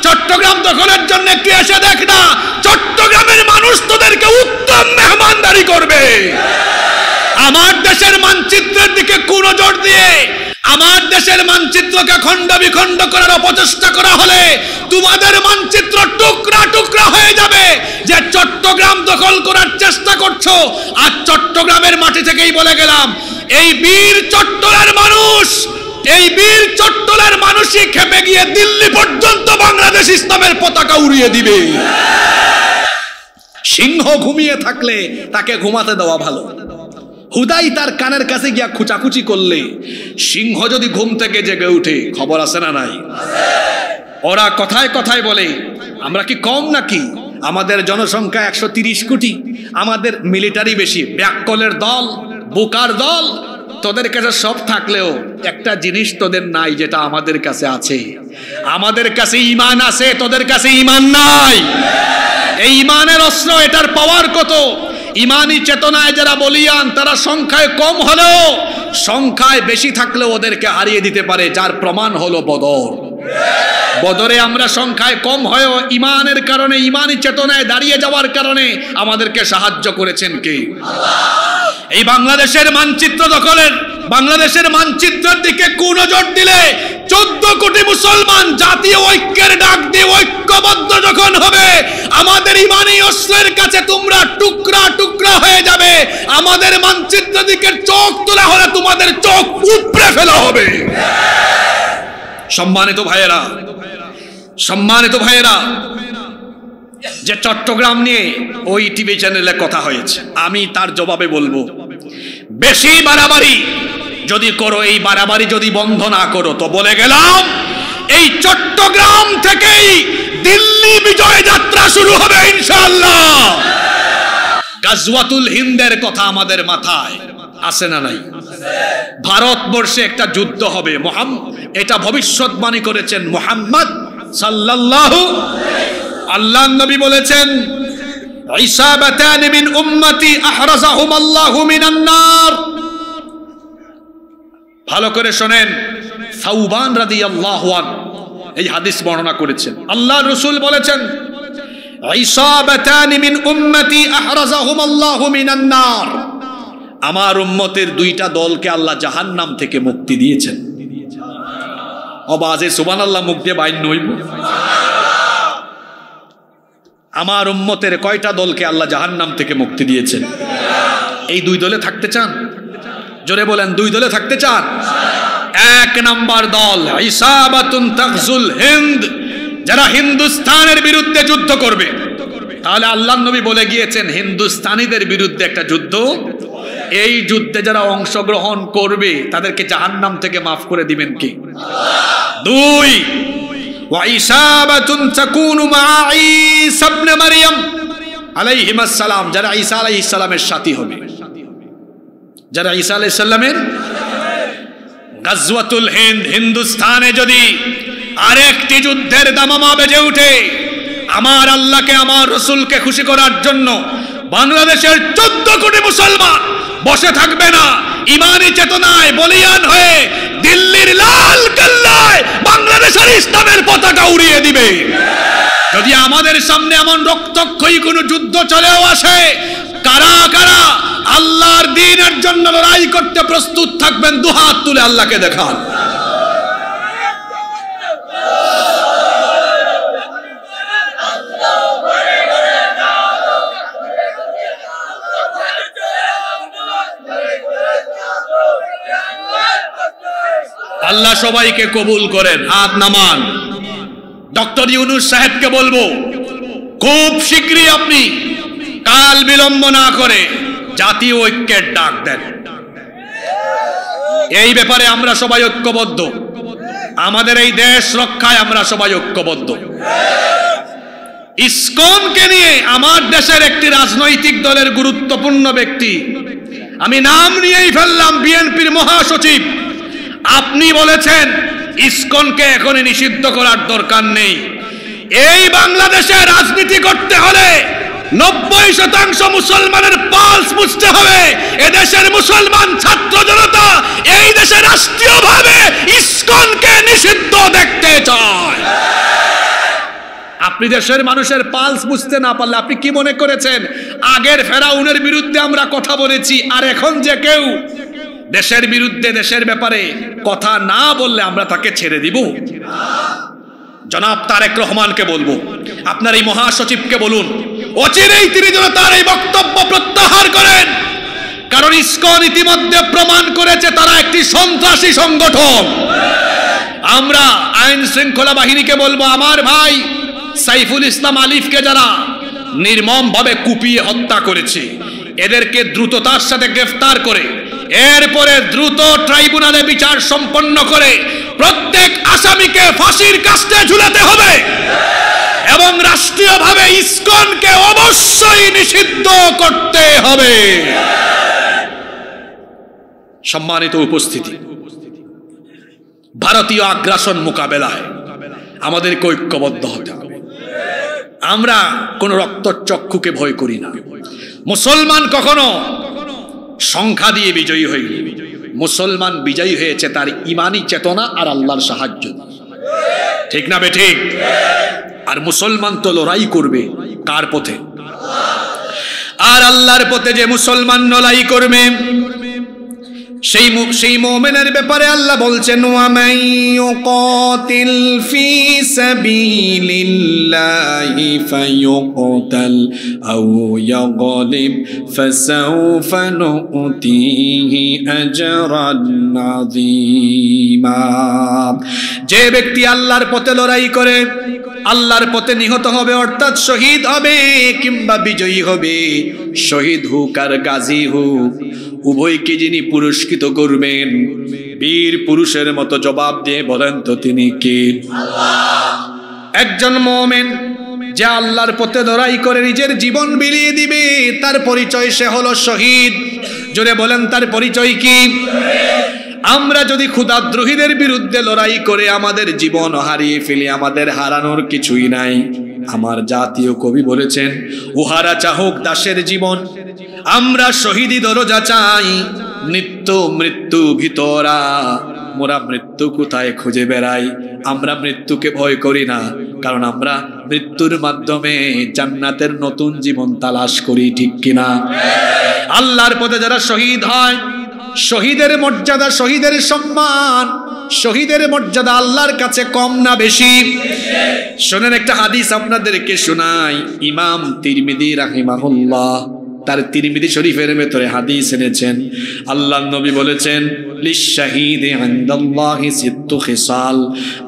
চট্টগ্রাম দখলের জন্য, একটু এসে দেখ না, চট্টগ্রামের মানুষ তোদেরকে উত্তম মেহমানদারি করবে। আমার দেশের মানচিত্রের দিকে কুনজর দিয়ে আমার দেশের মানচিত্রকে খণ্ড বিখণ্ড করার অপচেষ্টা করা হলে তোমাদের মানচিত্র টুকরা টুকরা হয়ে যাবে। যে চট্টগ্রাম দখল করার চেষ্টা করছো, আর চট্টগ্রামের মাটি থেকেই বলে গেলাম, এই বীর চট্টলার মানুষ, এই বীর চট্টলার মানুষই খেপে গিয়ে দিল্লি পর্যন্ত বাংলাদেশ ইসলামের পতাকা উড়িয়ে দিবে। সিংহ ঘুমিয়ে থাকলে তাকে ঘুমাতে দেওয়া ভালো। হুদাই তার কানের কাছে গিয়া খুচাখুচি করলে সিংহ যদি ঘুম থেকে জেগে উঠে, খবর আছে না নাই? ওরা কথায় কথায় বলে আমরা কি কম নাকি? আমাদের জনসংখ্যা 130 কোটি, আমাদের মিলিটারি বেশি, ব্যাককলের দল, বোকার দল। তোদের কাছে সব থাকলেও একটা জিনিস তোদের নাই, যেটা আমাদের কাছে আছে। আমাদের কাছে ঈমান আছে, তোদের কাছে ঈমান নাই। এই ঈমানের অস্ত্র, এটার পাওয়ার কত! ঈমানি চেতনায় যারা বলিয়ান, তারা সংখ্যায় কম হলেও সংখ্যায় বেশি থাকলেও ওদেরকে হারিয়ে দিতে পারে, যার প্রমাণ হলো বদর। বদরে আমরা সংখ্যায় কম হয়েও ঈমানের কারণে, ঈমানি চেতনায় দাঁড়িয়ে যাওয়ার কারণে আমাদেরকে সাহায্য করেছেন কে? আল্লাহ। এই বাংলাদেশের মানচিত্র দখলের, বাংলাদেশের মানচিত্রের দিকে কুনজর দিলে 14 কোটি মুসলমান জাতীয় ঐক্যের ডাক দিয়ে ঐক্যবদ্ধ যখন হবে, আমাদের ইমানি অস্ত্রের কাছে তোমরা টুকরা টুকরা হয়ে যাবে। আমাদের মানচিত্র দিকে চোখ তোলা হলে তোমাদের চোখ উপড়ে ফেলা হবে। সম্মানিত ভাইয়েরা, সম্মানিত ভাইয়েরা, যে চট্টগ্রাম নিয়ে ওই টিভি চ্যানেলে কথা হয়েছে, আমি তার জবাবে বলবো, বেশি বাড়াবাড়ি যদি করো, এই বাড়াবাড়ি যদি বন্ধ না করো, তো বলে গেলাম এই চট্টগ্রাম থেকেই দিল্লি বিজয় যাত্রা শুরু হবে ইনশাআল্লাহ। গাজওয়াতুল হিন্দের কথা আমাদের মাথায় আছে না নাই? ভারতবর্ষে একটা যুদ্ধ হবে, এটা ভবিষ্যৎবাণী করেছেন মুহাম্মদ সাল্লাল্লাহু। আল্লাহর নবী বলেছেন, ইসাবাতান মিন উম্মতি আহরাজাহুম আল্লাহু মিনান নার। ভালো করে শোনেন, সাউবান রাদিয়াল্লাহু আনহু এই হাদিস বর্ণনা করেছেন। আল্লাহর রাসূল বলেছেন, ইসাবাতান মিন উম্মতি আহরাজাহুম আল্লাহু মিনান নার। আমার উম্মতের দুইটা দলকে আল্লাহ জাহান্নাম থেকে মুক্তি দিয়েছেন। অবাজে সুবহানাল্লাহ মুখ দিয়ে বাইন নইব। আমার উম্মতের কয়টা দলকে আল্লাহ জাহান্নাম থেকে মুক্তি দিয়েছেন? এই দুই দলে থাকতে চান? জোরে বলেন, দুই দলে থাকতে চান? এক নাম্বার দল ইসাবাতুন তাগজুল হিন্দ, যারা হিন্দুস্তানের বিরুদ্ধে যুদ্ধ করবে। তাহলে আল্লাহর নবী বলে গিয়েছেন হিন্দুস্তানিদের বিরুদ্ধে একটা যুদ্ধ, এই যুদ্ধে যারা অংশগ্রহণ করবে তাদেরকে জাহান্নাম থেকে মাফ করে দিবেন কে? দুই, ওয়াইসাবাতুন তাকুনু মা ঈসা ইবনে মারইয়াম আলাইহিস সালাম, যারা ঈসা আলাইহিস সালামের সাথী হবে, যারা ঈসা আলাইহিস সালামের। গাজওয়াতুল হিন্দ, হিন্দুস্তানে যদি আরেকটি যুদ্ধের দামামা বেজে ওঠে, আমার আল্লাহকে আমার রাসূলকে খুশি করার জন্য বাংলাদেশের 14 কোটি মুসলমান বসে থাকবে না, ইমানি চেতনায় বলিয়ান হয়ে দিল্লির লাল কেল্লায় বাংলাদেশের ইসলামের পতাকা উড়িয়ে দিবে। যদি আমাদের সামনে এমন রক্তক্ষয়ী কোনো যুদ্ধ চলেও আসে, কারা কারা আল্লাহর দ্বীনের জন্য লড়াই করতে প্রস্তুত থাকবেন? দুহাত তুলে আল্লাহকে দেখান। আল্লাহ সবাইকে কবুল করেন, হাত নামান। ডক্টর ইউনূস সাহেবকে বলবো, খুব শীঘ্রই আপনি কাল বিলম্ব না করে জাতীয় ঐক্যের ডাক দেন। এই ব্যাপারে আমরা সবাই ঐক্যবদ্ধ, আমাদের এই দেশ রক্ষায় আমরা সবাই ঐক্যবদ্ধ। ইসকনকে নিয়ে আমার দেশের একটি রাজনৈতিক দলের গুরুত্বপূর্ণ ব্যক্তি, আমি নাম নিয়েই ফেললাম, বিএনপির মহাসচিব, আপনি বলেছেন ইসকনকে এখনই নিষিদ্ধ করার দরকার নেই। এই বাংলাদেশে রাজনীতি করতে হলে 90% মুসলমানের পালস বুঝতে হবে। এদেশের মুসলমান ছাত্র জনতা এই দেশে রাষ্ট্রীয়ভাবে ইসকনকে নিষিদ্ধ দেখতে চায়। আপনি দেশের মানুষের পালস বুঝতে না পারলে আপনি কি মনে করেছেন আগের ফেরাউনের বিরুদ্ধে আমরা কথা বলেছি, আর এখন যে কেউ দেশের বিরুদ্ধে, দেশের ব্যাপারে কথা না বললে আমরা তাকে ছেড়ে দিব? জনাব তারেক রহমানকে বলবো, আপনার এই মহাসচিবকে বলুন অচিরেই তিনি যেন তার এই বক্তব্য প্রত্যাহার করেন, কারণ ইসকন ইতিমধ্যে প্রমাণ করেছে তারা একটি সন্ত্রাসী সংগঠন। আমরা আইন শৃঙ্খলা বাহিনীকে বলবো, আমার ভাই সাইফুল ইসলাম আলিফকে যারা নির্মমভাবে কুপিয়ে হত্যা করেছে, এদেরকে দ্রুততার সাথে গ্রেফতার করে এরপরে দ্রুত ট্রাইব্যুনালে বিচার সম্পন্ন করে প্রত্যেক আসামিকে ফাঁসির কাস্টে ঝুলাতে হবে এবং রাষ্ট্রীয়ভাবে ইসকনকে অবশ্যই নিষিদ্ধ করতে হবে। সম্মানিত উপস্থিতি, ভারতীয় আগ্রাসন মোকাবেলায় আমাদেরকে ঐক্যবদ্ধ হতে হবে। আমরা কোন রক্তচক্ষুকে ভয় করি না। মুসলমান কখনো সংখ্যা দিয়ে বিজয়ী হয়নি, মুসলমান বিজয়ী হয়েছে তার ইমানি চেতনা আর আল্লাহর সাহায্য। ঠিক না বেঠিক? আর মুসলমান তো লড়াই করবে কার পথে? আর আল্লাহর পথে যে মুসলমান লড়াই করবে সেই মুমিনের ব্যাপারে আল্লাহ বলছেন ওয়া মান ইউকাতিল ফি সাবিলিল্লাহি ফায়ুকতাল আও ইয়াগলিব ফাসাউফা নুতিহি আজরান আযীমা। যে ব্যক্তি আল্লাহর পথে লড়াই করে, আল্লাহর পথে নিহত হবে অর্থাৎ শহীদ হবে কিংবা বিজয়ী হবে, শহীদ হোক আর গাজী হোক, উভয়কে যিনি পুরস্কৃত করবেন বীর পুরুষের মতো জবাব দিয়ে বলেন তো তিনি কে? একজন মুমিন যে আল্লাহর পথে লড়াই করে নিজের জীবন বিলিয়ে দিবে, তার পরিচয় সে হলো শহীদ। জোরে বলেন তার পরিচয় কি? আমরা যদি ক্ষুধাদ্রোহীদের বিরুদ্ধে লড়াই করে আমাদের জীবন হারিয়ে ফেলি, আমাদের হারানোর কিছুই নাই। আমার জাতীয় কবি বলেছেন, উহারা চাহক দাসের জীবন, আমরা শহীদি দরজা চাই। নিত্য মৃত্যু ভিতরা, মোরা মৃত্যু কোথায় খুঁজে বেড়াই। আমরা মৃত্যুকে ভয় করি না, কারণ আমরা মৃত্যুর মাধ্যমে জান্নাতের নতুন জীবন তালাশ করি, ঠিক কিনা? আল্লাহর পথে যারা শহীদ হয়, শহীদের মর্যাদা, শহীদের সম্মান, শহীদের মর্যাদা আল্লাহর কাছে কম না বেশি? শোনেন একটা হাদিস আপনাদেরকে শোনাই। ইমাম তিরমিজি রাহিমাহুল্লাহ তার তিরমিজি শরীফের ভেতরে হাদিস এনেছেন। আল্লাহর নবী বলেছেন, লিশ-শাহীদি ইনদাল্লাহি সিত্তু খিসাল,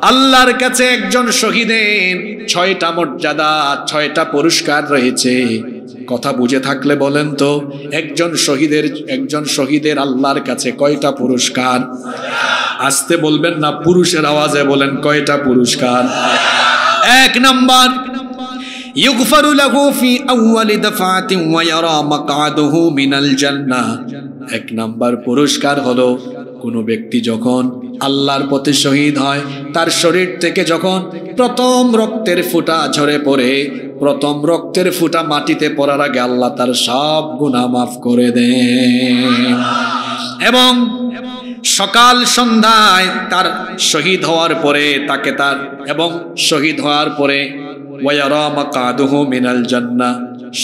আল্লাহর কাছে একজন শহীদের 6টা মর্যাদা, 6টা পুরস্কার রয়েছে। কথা বুঝে থাকলে বলেন তো, একজন শহীদের আল্লাহর কাছে কয়টা পুরস্কার? আসতে বলবেন না, পুরুষের আওয়াজে বলেন কয়টা পুরস্কার? 1 নাম্বার, ইউগফারু লাহু ফি আউয়ালি দাফাতিন ওয়া ইয়ারা মাকআদুহু মিনাল জান্নাহ। 1 নাম্বার পুরস্কার হলো কোন ব্যক্তি যখন আল্লাহর পথে শহীদ হয়, তার শরীর থেকে যখন প্রথম রক্তের ফোঁটা ঝরে পড়ে, প্রথম রক্তের ফোঁটা মাটিতে পড়ার আগে আল্লাহ তার সব গুনাহ মাফ করে দেন। এবং সকাল সন্ধ্যায় তার শহীদ হওয়ার পরে তাকে তার এবং শহীদ হওয়ার পরে ওয়ায়ারা মাকাদুহু মিনাল জান্নাহ,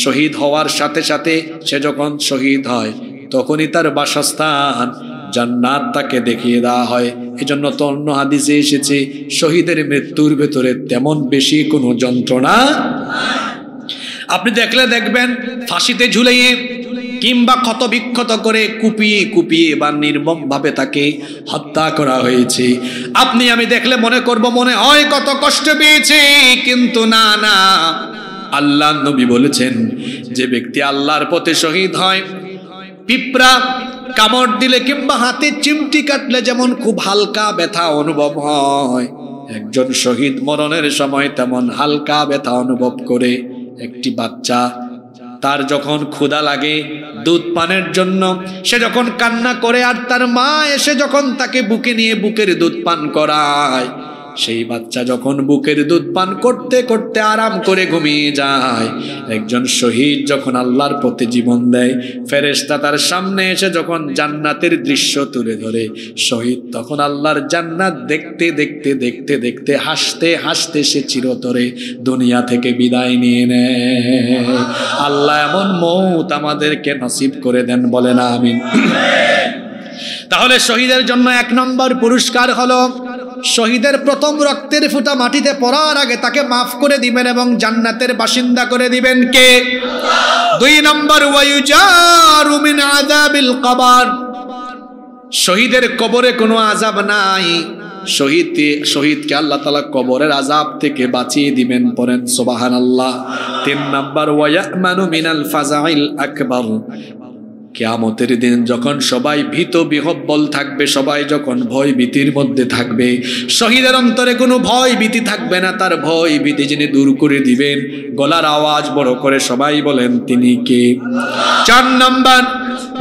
শহীদ হওয়ার সাথে সাথে সে যখন শহীদ হয় তখনই তার বাসস্থান জান্নাত তাকে দেখিয়ে দেওয়া হয়। এজন্য তো অন্য হাদিসে এসেছে, শহীদের মৃত্যুর ভেতরে তেমন বেশি কোনো যন্ত্রণা। আপনি দেখলে দেখবেন ফাঁসিতে ঝুলিয়ে কিংবা ক্ষত বিক্ষত করে কুপিয়ে কুপিয়ে বা নির্মম ভাবে তাকে হত্যা করা হয়েছে। আপনি আমি দেখলে মনে করব মনে হয় কত কষ্ট পেয়েছে, কিন্তু না না, আল্লাহ নবী বলেছেন যে ব্যক্তি আল্লাহর পথে শহীদ হয়, পিঁপড়া কামড় দিলে কিংবা হাতে চিমটি কাটলে যেমন খুব হালকা ব্যথা অনুভব হয়, একজন শহীদ মরণের সময় তেমন হালকা ব্যথা অনুভব করে। একটি বাচ্চা, তার যখন ক্ষুধা লাগে দুধ পানের জন্য, সে যখন কান্না করে আর তার মা এসে যখন তাকে বুকে নিয়ে বুকের দুধ পান করায়, সেই বাচ্চা যখন বুকের দুধ পান করতে করতে আরাম করে ঘুমিয়ে যায়, একজন শহীদ যখন আল্লাহর পথে জীবন দেয়, ফেরেশতা তার সামনে এসে যখন জান্নাতের দৃশ্য তুলে ধরে, শহীদ তখন আল্লাহর জান্নাত দেখতে দেখতে দেখতে দেখতে হাসতে হাসতে সে চিরতরে দুনিয়া থেকে বিদায় নিয়ে নেয়। আল্লাহ এমন মৌত আমাদেরকে নসিব করে দেন, বলে না আমিন। তাহলে শহীদের জন্য 1 নম্বর পুরস্কার হলো শহীদের প্রথম রক্তের ফোঁটা মাটিতে পড়ার আগে তাকে মাফ করে দিবেন এবং জান্নাতের বাসিন্দা করে দিবেন কে? 2 নম্বর, ওয়ায়ুজারু মিন আযাবিল কবর, শহীদের কবরে কোনো আযাব নাই। শহীদকে আল্লাহ তাআলা কবরের আযাব থেকে বাঁচিয়ে দিবেন, পড়েন সুবহানাল্লাহ। 3 নম্বর, ওয়ায়ামানু মিনাল ফাযাইল আকবার, কিয়ামতের দিন যখন সবাই ভীত বিহ্বল থাকবে, সবাই যখন ভয় ভীতির মধ্যে থাকবে, শহীদের অন্তরে কোনো ভয় ভীতি থাকবে না। তার ভয় ভীতি যিনি দূর করে দিবেন, গলার আওয়াজ বড় করে সবাই বলেন তিনি কে? 4 নম্বর,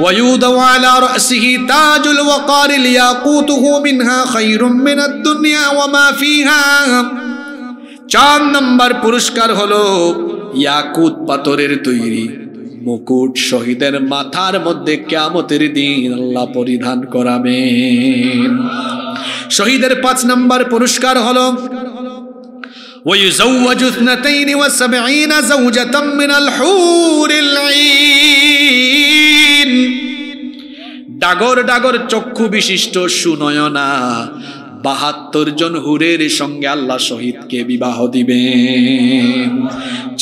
ওয়ায়ুদাউ আলা রাসিহি তাজুল ওয়াকার লিয়াকুতুহু মিনহা খায়রুম মিনাদ দুনিয়া ওয়া মা ফিহা। 4 নম্বর পুরস্কার হলো ইয়াকুত পাথরের তৈরি মুকুট শহীদের মাথার মধ্যে কিয়ামতের দিন আল্লাহ পরিধান করাবেন। শহীদের 5 নম্বর পুরস্কার হলো ويزوج 72 زوجة من الحور العين ডাগর ডাগর চক্ষু বিশিষ্ট সুনয়না 72 জন হুরের সঙ্গে আল্লাহ শহীদকে বিবাহ দিবেন।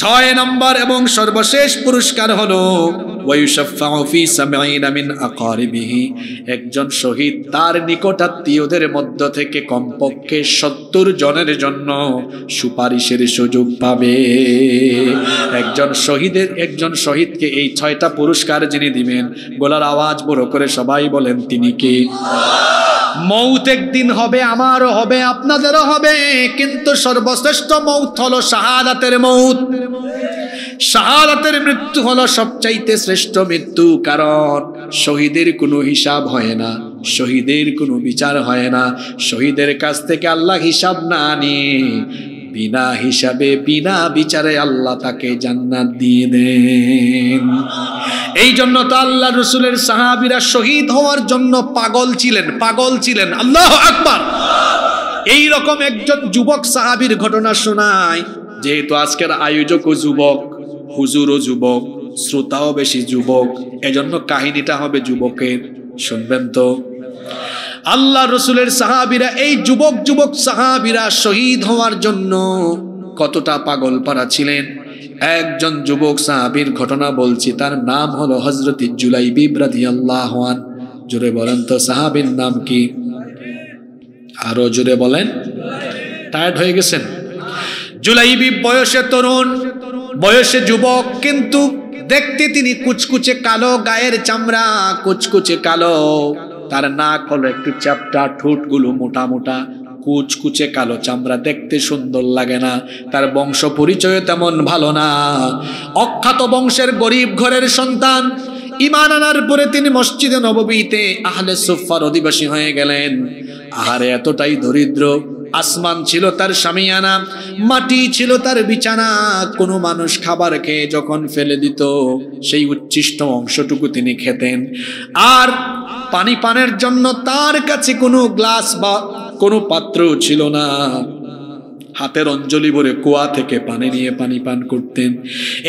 6 নম্বর এবং সর্বশেষ পুরস্কার হলো ওয়ায়ুশাফাউ ফি 70 মিন আকারিবিহি, একজন শহীদ তার নিকটাত্মীয়দের মধ্য থেকে কমপক্ষে 70 জনের জন্য সুপারিশের সুযোগ পাবে। একজন শহীদকে এই 6টা পুরস্কার যিনি দিবেন, গলার আওয়াজ বড় করে সবাই বলেন তিনি কে? মৌত একদিন হবে, আমারও হবে, আপনাদেরও হবে, কিন্তু সর্বশ্রেষ্ঠ মৌত হলো শাহাদাতের মৌত। শাহাদাতের মৃত্যু হলো সবচাইতে শ্রেষ্ঠ মৃত্যু, কারণ শহীদের কোনো হিসাব হয় না, শহীদের কোনো বিচার হয় না। শহীদের কাছ থেকে আল্লাহ হিসাব না নিয়ে বিনা হিসাবে বিনা বিচারে আল্লাহ তাকে জান্নাত দিয়ে দেন। এই জন্য তো আল্লাহ রসুলের সাহাবীরা শহীদ হওয়ার জন্য পাগল ছিলেন। আল্লাহু আকবার। এই রকম একজন যুবক সাহাবীর ঘটনা শোনায়, যেহেতু আজকের আয়োজকও যুবক, হুজুরও যুবক, শ্রোতাও বেশি যুবক, এজন্য কাহিনীটা হবে যুবকের। শুনবেন তো? আল্লাহ রসুলের সাহাবীরা, এই যুবক সাহাবীরা শহীদ হওয়ার জন্য কতটা পাগল পারা ছিলেন। একজন যুবক সাহাবীর ঘটনা বলছি, তার নাম হলো হযরত জুলাইবিব রাদিয়াল্লাহু আনহু। জোরে বলেন তো সাহাবীর নাম কি? আরো জোরে বলেন। টায়ার্ড হয়ে গেছেন? জুলাইবিব বয়সে তরুণ, বয়সে যুবক, কিন্তু দেখতে তিনি কুচকুচে কালো, গায়ের চামড়া কুচকুচে কালো, তার নাক হলো একটু চ্যাপ্টা, ঠোঁটগুলো মোটা মোটা, কুচকুচে কালো চামড়া, দেখতে সুন্দর লাগে না। তার বংশ পরিচয় তেমন ভালো না, অখ্যাত বংশের গরিব ঘরের সন্তান। ঈমান আনার পরে তিনি মসজিদে নববীতে আহলে সুফফার অধিবাসী হয়ে গেলেন। আহারে এতটাই দরিদ্র, আসমান ছিল তার শামিয়ানা, মাটি ছিল তার বিছানা। কোনো মানুষ খাবার খেয়ে যখন ফেলে দিত, সেই উচ্ছিষ্ট অংশটুকু তিনি খেতেন। আর পানি পানের জন্য তার কাছে কোনো গ্লাস বা কোনো পাত্র ছিল না, হাতের অঞ্জলি ভরে কুয়া থেকে পানি নিয়ে পানি পান করতেন।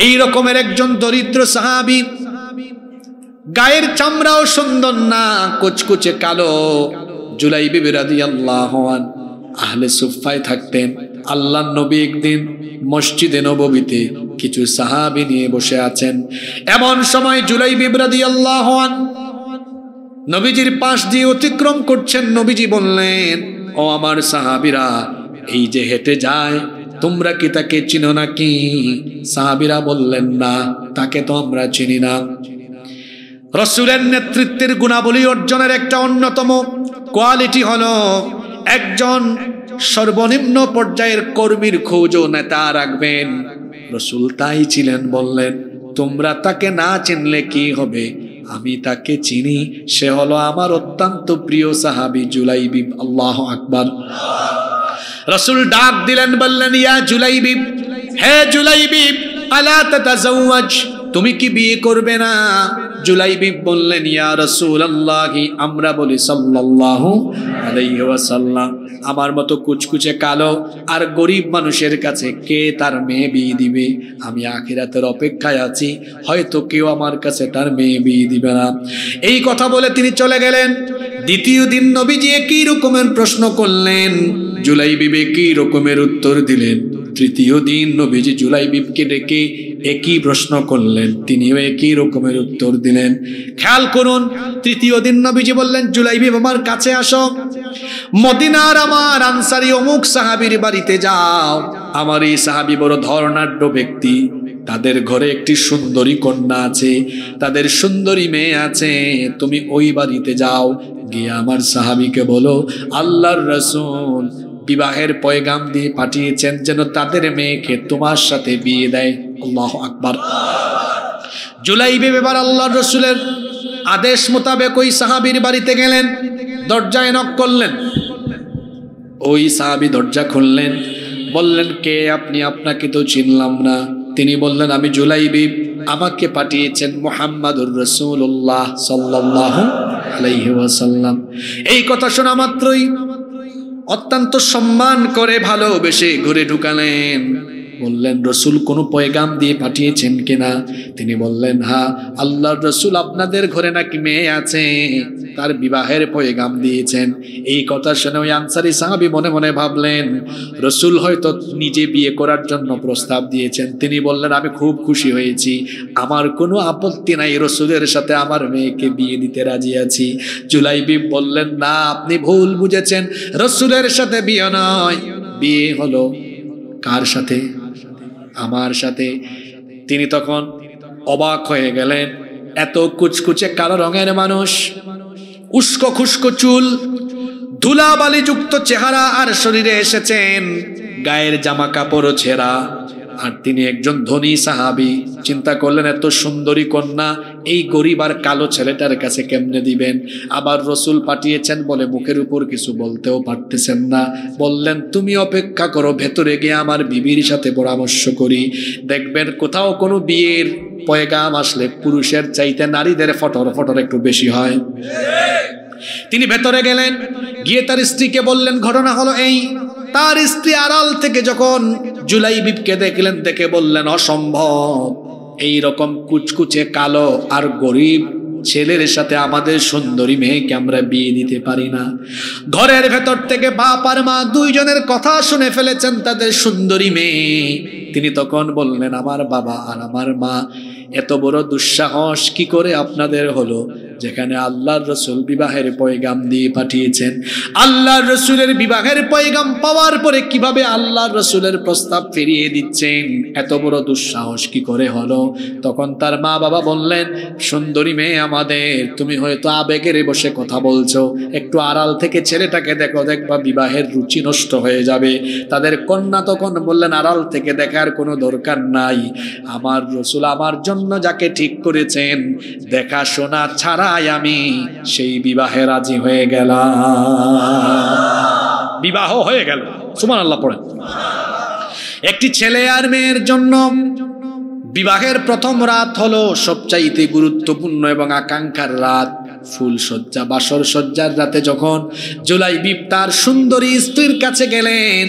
এই রকমের একজন দরিদ্র সাহাবী, গায়ের চামড়াও সুন্দর না, কুচকুচে কালো, জুলাইবিব রাদিয়াল্লাহু আনহু আহলে সুফফায় থাকতেন। আল্লাহর নবী একদিন মসজিদে নববীতে কিছু সাহাবী নিয়ে বসে আছেন। এমন সময় জুলাইবিব রাদিয়াল্লাহু আনহু নবীজির পাশ দিয়ে অতিক্রম করছেন। নবীজি বললেন, ও আমার সাহাবীরা, এই যে হেঁটে যায়, তোমরা কি তাকে চিনো নাকি? সাহাবীরা বললেন, না, তাকে তো আমরা চিনি না। রাসূলের নেতৃত্বের গুণাবলী অর্জনের একটা অন্যতম কোয়ালিটি হলো একজন সর্বনিম্ন পর্যায়ের কর্মীর খোঁজও নেতা রাখবেন। রাসূল তাই ছিলেন। বললেন, তোমরা তাকে না চিনলে কি হবে, আমি তাকে চিনি, সে হলো আমার অত্যন্ত প্রিয় সাহাবী জুলাইবিব। আল্লাহু আকবার। রাসূল ডাক দিলেন, বললেন, ইয়া জুলাইবিব, হে জুলাইবিব, আলা তাতাজাওয়াজ, তুমি কি বিয়ে করবে না? জুলাইবিব বললেন, ইয়া রাসূলুল্লাহি, আমরা বলি সাল্লাল্লাহু আলাইহি ওয়াসাল্লাম, আমার মতো কুচকুচে কালো আর গরিব মানুষের কাছে কে তার মেয়ে বিয়ে দিবে? আমি আখিরাতের অপেক্ষায় আছি, হয়তো কেউ আমার কাছে তার মেয়ে বিয়ে দিবে না। এই কথা বলে তিনি চলে গেলেন। দ্বিতীয় দিন নবীজি একই রকমের প্রশ্ন করলেন, জুলাইবিব একই রকমের উত্তর দিলেন। তৃতীয় দিন নবীজি জুলাইবিবকে ডেকে একই প্রশ্ন করলেন, তিনিও একই রকমের উত্তর দিলেন। খেয়াল করুন, তৃতীয় দিন নবীজি বললেন, জুলাইবিব আমার কাছে আসো, মদিনার আমার আনসারী অমুক সাহাবীর বাড়িতে যাও। আমার এই সাহাবী বড় ধর্নাঢ্য ব্যক্তি, তাদের ঘরে একটি সুন্দরী কন্যা আছে, তাদের সুন্দরী মেয়ে আছে, তুমি ওই বাড়িতে যাও, গিয়ে আমার সাহাবীকে বলো আল্লাহর রাসূল বিবাহের পয়গাম দিয়ে পাঠিয়েছেন যেন তাদের মেয়েকে তোমার সাথে বিয়ে দেয়। আল্লাহু আকবার। জুলাইবিব এবার আল্লাহর রাসূলের আদেশ মোতাবেক ওই সাহাবীর বাড়িতে গেলেন, দরজায় নক করলেন। ওই সাহাবী দরজা খুললেন, বললেন, কে আপনি? আপনাকে তো চিনলাম না। তিনি বললেন, আমি জুলাইবিব, আমাকে পাঠিয়েছেন মুহাম্মাদুর রাসূলুল্লাহ সাল্লাল্লাহু আলাইহি ওয়াসাল্লাম। এই কথা শোনা মাত্রই অত্যন্ত সম্মান করে ভালোবেসে ঘরে ঢুকালেন। বললেন, রসুল কোনো পয়গাম দিয়ে পাঠিয়েছেন কিনা? তিনি বললেন, হ্যাঁ, আল্লাহর রসুল আপনাদের ঘরে নাকি মেয়ে আছে, তার বিবাহের পয়গাম দিয়েছেন। এই কথা শুনে ওই আনসারী সাহাবী মনে মনে ভাবলেন, রসুল হয়তো নিজে বিয়ে করার জন্য প্রস্তাব দিয়েছেন। তিনি বললেন, আমি খুব খুশি হয়েছি, আমার কোনো আপত্তি নাই, রসুলের সাথে আমার মেয়েকে বিয়ে দিতে রাজি আছি। জুলাইবিব বললেন, না, আপনি ভুল বুঝেছেন, রসুলের সাথে বিয়ে নয়, বিয়ে হলো কার সাথে? আমার সাথে। তিনি তখন অবাক হয়ে গেলেন, এত কুচকুচে কালো রঙের মানুষ, উস্কো খুস্কো চুল, ধুলাবালি যুক্ত চেহারা আর শরীরে এসেছেন, গায়ের জামা কাপড় ছেঁড়া, আর তিনি একজন ধনী সাহাবী। চিন্তা করলেন, এত সুন্দরী কন্যা এই গরিব আর কালো ছেলেটার কাছে কেমনে দিবেন? আবার রসুল পাঠিয়েছেন বলে মুখের উপর কিছু বলতেও পারতেছেন না। বললেন, তুমি অপেক্ষা করো, ভেতরে গিয়ে আমার বিবির সাথে পরামর্শ করি। দেখবেন কোথাও কোনো বিয়ের পয়গাম আসলে পুরুষের চাইতে নারীদের ফটর ফটর একটু বেশি হয়। তিনি ভেতরে গেলেন, গিয়ে তার স্ত্রীকে বললেন, ঘটনা হলো এই। তার স্ত্রী আড়াল থেকে যখন জুলাইবিবকে দেখলেন, দেখে বললেন, অসম্ভব, এই রকম কুচকুচে কালো আর গরিব ছেলের সাথে আমাদের সুন্দরী মেয়েকে আমরা বিয়ে দিতে পারি না। ঘরের ভেতর থেকে বাপ আর মা দুইজনের কথা শুনে ফেলেছেন তাদের সুন্দরী মেয়ে। তিনি তখন বললেন, আমার বাবা আর আমার মা, এত বড় দুঃসাহস কি করে আপনাদের হলো, যেখানে আল্লাহর রসুল বিবাহের পয়গাম দিয়ে পাঠিয়েছেন? আল্লাহর রসুলের বিবাহের পয়গাম পাওয়ার পরে কিভাবে আল্লাহর রসুলের প্রস্তাব ফিরিয়ে দিচ্ছেন? এত বড় দুঃসাহস কি করে হলো? তখন তার মা বাবা বললেন, সুন্দরী মেয়ে আমাদের, তুমি হয়তো আবেগের বসে কথা বলছো, একটু আড়াল থেকে ছেলেটাকে দেখো, দেখবা বিবাহের রুচি নষ্ট হয়ে যাবে। তাদের কন্যা তখন বললেন, আড়াল থেকে দেখার কোনো দরকার নাই, আমার রসুল আমার জন্য যাকে ঠিক করেছেন দেখাশোনা ছাড়াই আমি সেই বিবাহে রাজি হয়ে গেলাম। বিবাহ হয়ে গেল। সুবহানাল্লাহ পড়েন। একটি ছেলে আর মেয়ের জন্য বিবাহের প্রথম রাত হলো সবচাইতে গুরুত্বপূর্ণ এবং আকাঙ্ক্ষার রাত। ফুল সজ্জা, বাসর সজ্জার রাতে যখন জুলাইবিব তার সুন্দরী স্ত্রীর কাছে গেলেন,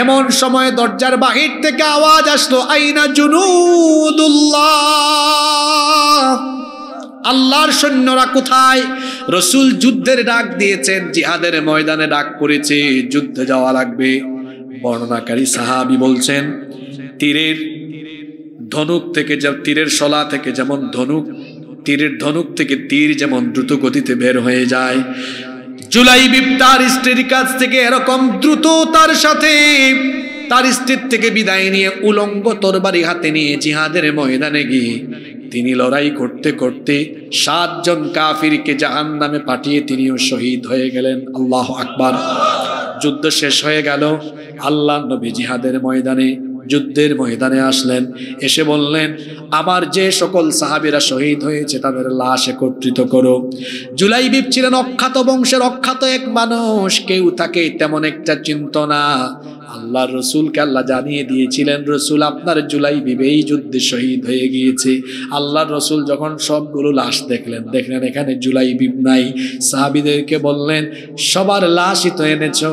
এমন সময় দরজার বাহির থেকে আওয়াজ আসলো, আইনা জুনুদুল্লাহ, আল্লাহর সৈন্যরা কোথায়? রসুল যুদ্ধের ডাক দিয়েছেন, জিহাদের ময়দানে ডাক করেছে, যুদ্ধে যাওয়া লাগবে। বর্ণনাকারী সাহাবী বলছেন, তীরের ধনুক থেকে, তীরের শলা থেকে যেমন ধনুক, তীরের ধনুক থেকে তীর যেমন দ্রুত গতিতে বের হয়ে যায়, জুলাইবিব তার স্ত্রীর কাছ থেকে এরকম দ্রুত তার সাথে তার স্ত্রীর থেকে বিদায় নিয়ে উলঙ্গ তরবারি হাতে নিয়ে জিহাদের ময়দানে গিয়ে তিনি লড়াই করতে করতে 7 জন কাফিরকে জাহান্নামে পাঠিয়ে তিনিও শহীদ হয়ে গেলেন। আল্লাহু আকবার। যুদ্ধ শেষ হয়ে গেল। আল্লাহর নবী জিহাদের ময়দানে, যুদ্ধের ময়দানে আসলেন। এসে বললেন, আমার যে সকল সাহাবীরা শহীদ হয়েছে তাদের লাশ একত্রিত করো। জুলাইবিব ছিলেন অখ্যাত বংশের অখ্যাত এক মানুষ, কেউ তাকে তেমন একটা চিনত না। আল্লাহর রসুলকে আল্লাহ জানিয়ে দিয়েছিলেন, রসুল আপনার জুলাইবিব এই যুদ্ধে শহীদ হয়ে গিয়েছে। আল্লাহর রসুল যখন সবগুলো লাশ দেখলেন, এখানে জুলাইবিব নাই। সাহাবীদেরকে বললেন, সবার লাশই তো এনেছো,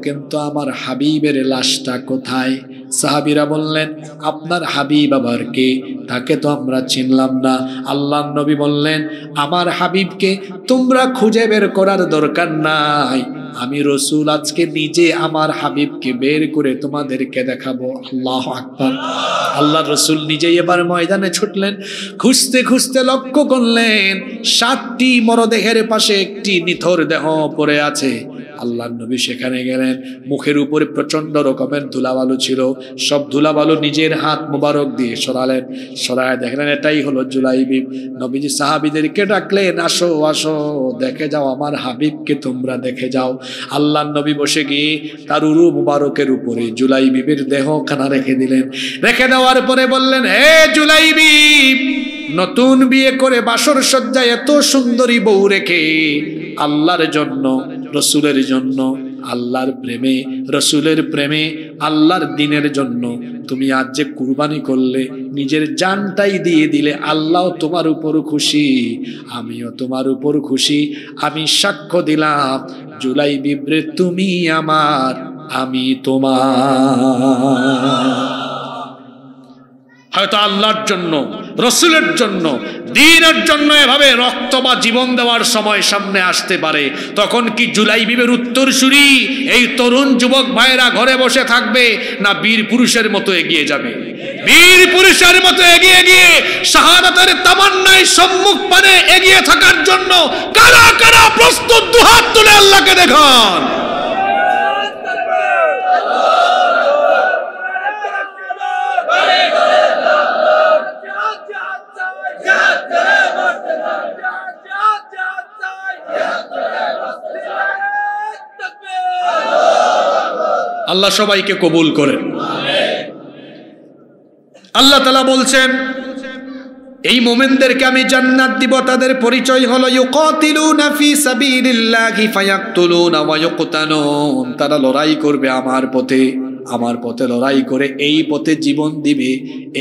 কিন্তু আমার হাবিবের লাশটা কোথায়? সাহাবীরা বললেন, আপনার হাবিব আবার কে? তাকে তো আমরা চিনলাম না। আল্লাহর নবী বললেন, আমার হাবিবকে তোমরা খুঁজে বের করার দরকার নাই, আমি রসুল আজকে নিজে আমার হাবিবকে বের করে তোমাদেরকে দেখাবো। আল্লাহু আকবার। আল্লাহর রসুল নিজেই এবার ময়দানে ছুটলেন। খুঁজতে খুঁজতে লক্ষ্য করলেন 7টি মরদেহের পাশে একটি নিথর দেহ পড়ে আছে। আল্লাহর নবী সেখানে গেলেন। মুখের উপরে প্রচন্ড রকমের ধুলাবালু ছিল। সব ধুলাবালু নিজের হাত মুবারক দিয়ে সরালেন। সরায় দেখলেন এটাই হলো জুলাইবিব। নবীজি সাহাবীদেরকে ডাকলেন, আসো আসো, দেখে যাও আমার হাবিবকে, তোমরা দেখে যাও। আল্লাহর নবী বসে গিয়ে তার উরু মুবারকের উপরে জুলাইবিবের দেহখানা রেখে দিলেন। রেখে দেওয়ার পরে বললেন, হে জুলাইবিব, নতুন বিয়ে করে বাসর সজ্জায় এত সুন্দরী বউ রেখে আল্লাহর জন্য, রসুলের জন্য আল্লাহর প্রেমে, রসুলের প্রেমে, আল্লাহর দ্বীনের জন্য তুমি আজ যে কুরবানি করলে, নিজের জানটাই দিয়ে দিলে, আল্লাহ তোমার উপর খুশি, আমিও তোমার উপর খুশি। আমি সাক্ষ্য দিলাম জুলাই বিবরে তুমি আমার, আমি তোমার। হয়তো আল্লাহর জন্য, রসুলের জন্য, দ্বীনের জন্য এভাবে রক্ত বা জীবন দেওয়ার সময় সামনে আসতে পারে। তখন কি জুলাই বিবের উত্তরসূরি এই তরুণ যুবক ভাইরা ঘরে বসে থাকবে, না বীর পুরুষের মতো এগিয়ে যাবে? বীর পুরুষের মতো এগিয়ে গিয়ে শাহাদাতের তামান্নায় সম্মুখ পানে এগিয়ে থাকার জন্য কারা কারা প্রস্তুত? দুহাত তুলে আল্লাহকে দেখান। আল্লাহ সবাইকে কবুল করেন। আল্লাহ তাআলা বলছেন এই মুমিনদেরকে আমি জান্নাত দিব। তাদের পরিচয় হলো ইউকাতিলুনা ফি সাবিলিল্লাহি ফায়াকতুলুনা ওয়া ইউকতালুন। তারা লড়াই করবে আমার পথে, আমার পথে লড়াই করে এই পথে জীবন দিবে,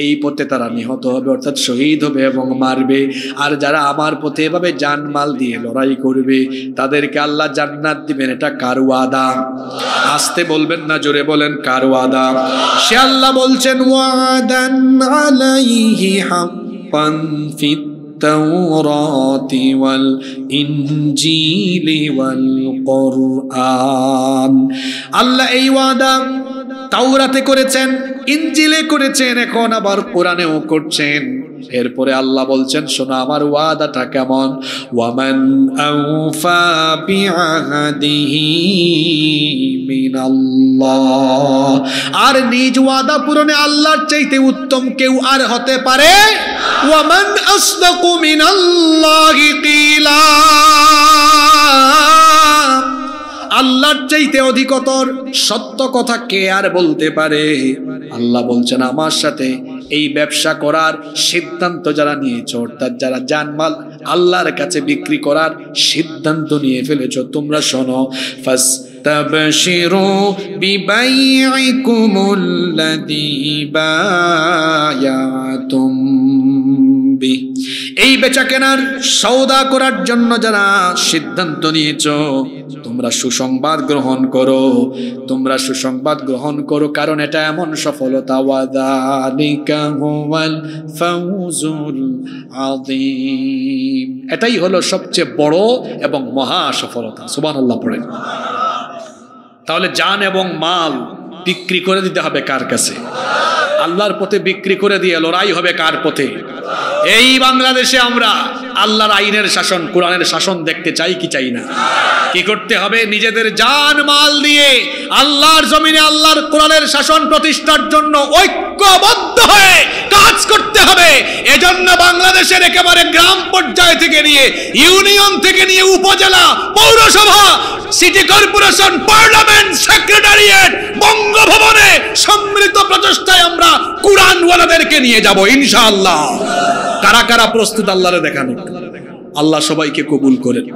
এই পথে তারা নিহত হবে অর্থাৎ শহীদ হবে এবং মারবে। আর যারা আমার পথে এভাবে জানমাল দিয়ে লড়াই করবে তাদেরকে আল্লাহ জান্নাত দিবেন। এটা কার ওয়াদা? আস্তে বলবেন না, জোরে বলেন, কার ওয়াদা? সে আল্লাহ বলছেন ওয়াদান আলাইহি হাক্কান ফিত তাওরাতি ওয়াল ইনজিলি ওয়াল কুরআন। আল্লাহ এই ওয়াদা তাওরাতে করেছেন, ইনজিলে করেছেন, এখন আবার কোরআনেও করছেন। এরপরে আল্লাহ বলছেন শোনো আমার ওয়াদাটা কেমন। ওয়ামান আউফা বিআহদিহি মিনাল্লাহ। আর নিজ ওয়াদা পূরণে আল্লাহর চাইতে উত্তম কেউ আর হতে পারে? ওয়ামান আসদাকু মিনাল্লাহি কিলা। আল্লাহর চাইতে অধিকতর সত্য কথা কে আর বলতে পারে? আল্লাহ বলছেন আমার সাথে এই ব্যবসা করার সিদ্ধান্ত যারা নিয়েছো, অর্থাৎ যারা জানমাল আল্লাহর কাছে বিক্রি করার সিদ্ধান্ত নিয়ে ফেলেছো, তোমরা শোনো ফাস্তাবশিরু বিবাইইকুমুল্লাযী বায়াতুম বি। এই বেচা কেনার সওদা করার জন্য যারা সিদ্ধান্ত নিয়েছো তোমরা সুসংবাদ গ্রহণ করো, তোমরা সুসংবাদ গ্রহণ করো, কারণ এটা এমন সফলতা। ওয়াযালিকা হুয়াল ফাউজুল আযীম। এটাই হলো সবচেয়ে বড় এবং মহা সফলতা। সুবহানাল্লাহ পড়েন। তাহলে জান এবং মাল বিক্রি করে দিতে হবে কার কাছে? আল্লাহর পথে বিক্রি করে দিয়ে লড়াই হবে কার পথে? এই বাংলাদেশে আমরা আল্লাহর আইনের শাসন, কোরআনের শাসন দেখতে চাই কি চাই না? কি করতে হবে? নিজেদের জান মাল দিয়ে আল্লাহর জমিনে আল্লাহর কোরআনের শাসন প্রতিষ্ঠার জন্য ঐক্যবদ্ধ হয়ে কাজ করতে হবে। এজন্য বাংলাদেশের একেবারে গ্রাম পর্যায় থেকে নিয়ে, ইউনিয়ন থেকে নিয়ে উপজেলা, পৌরসভা, সিটি কর্পোরেশন, পার্লামেন্ট, সেক্রেটারিয়েট, বঙ্গভবনে সম্মিলিত প্রচেষ্টায় আমরা কোরআনওয়ালাদেরকে নিয়ে যাব ইনশাআল্লাহ। কারা কারা প্রস্তুত আল্লাহরে দেখানো? আল্লাহ সবাইকে কবুল করেন।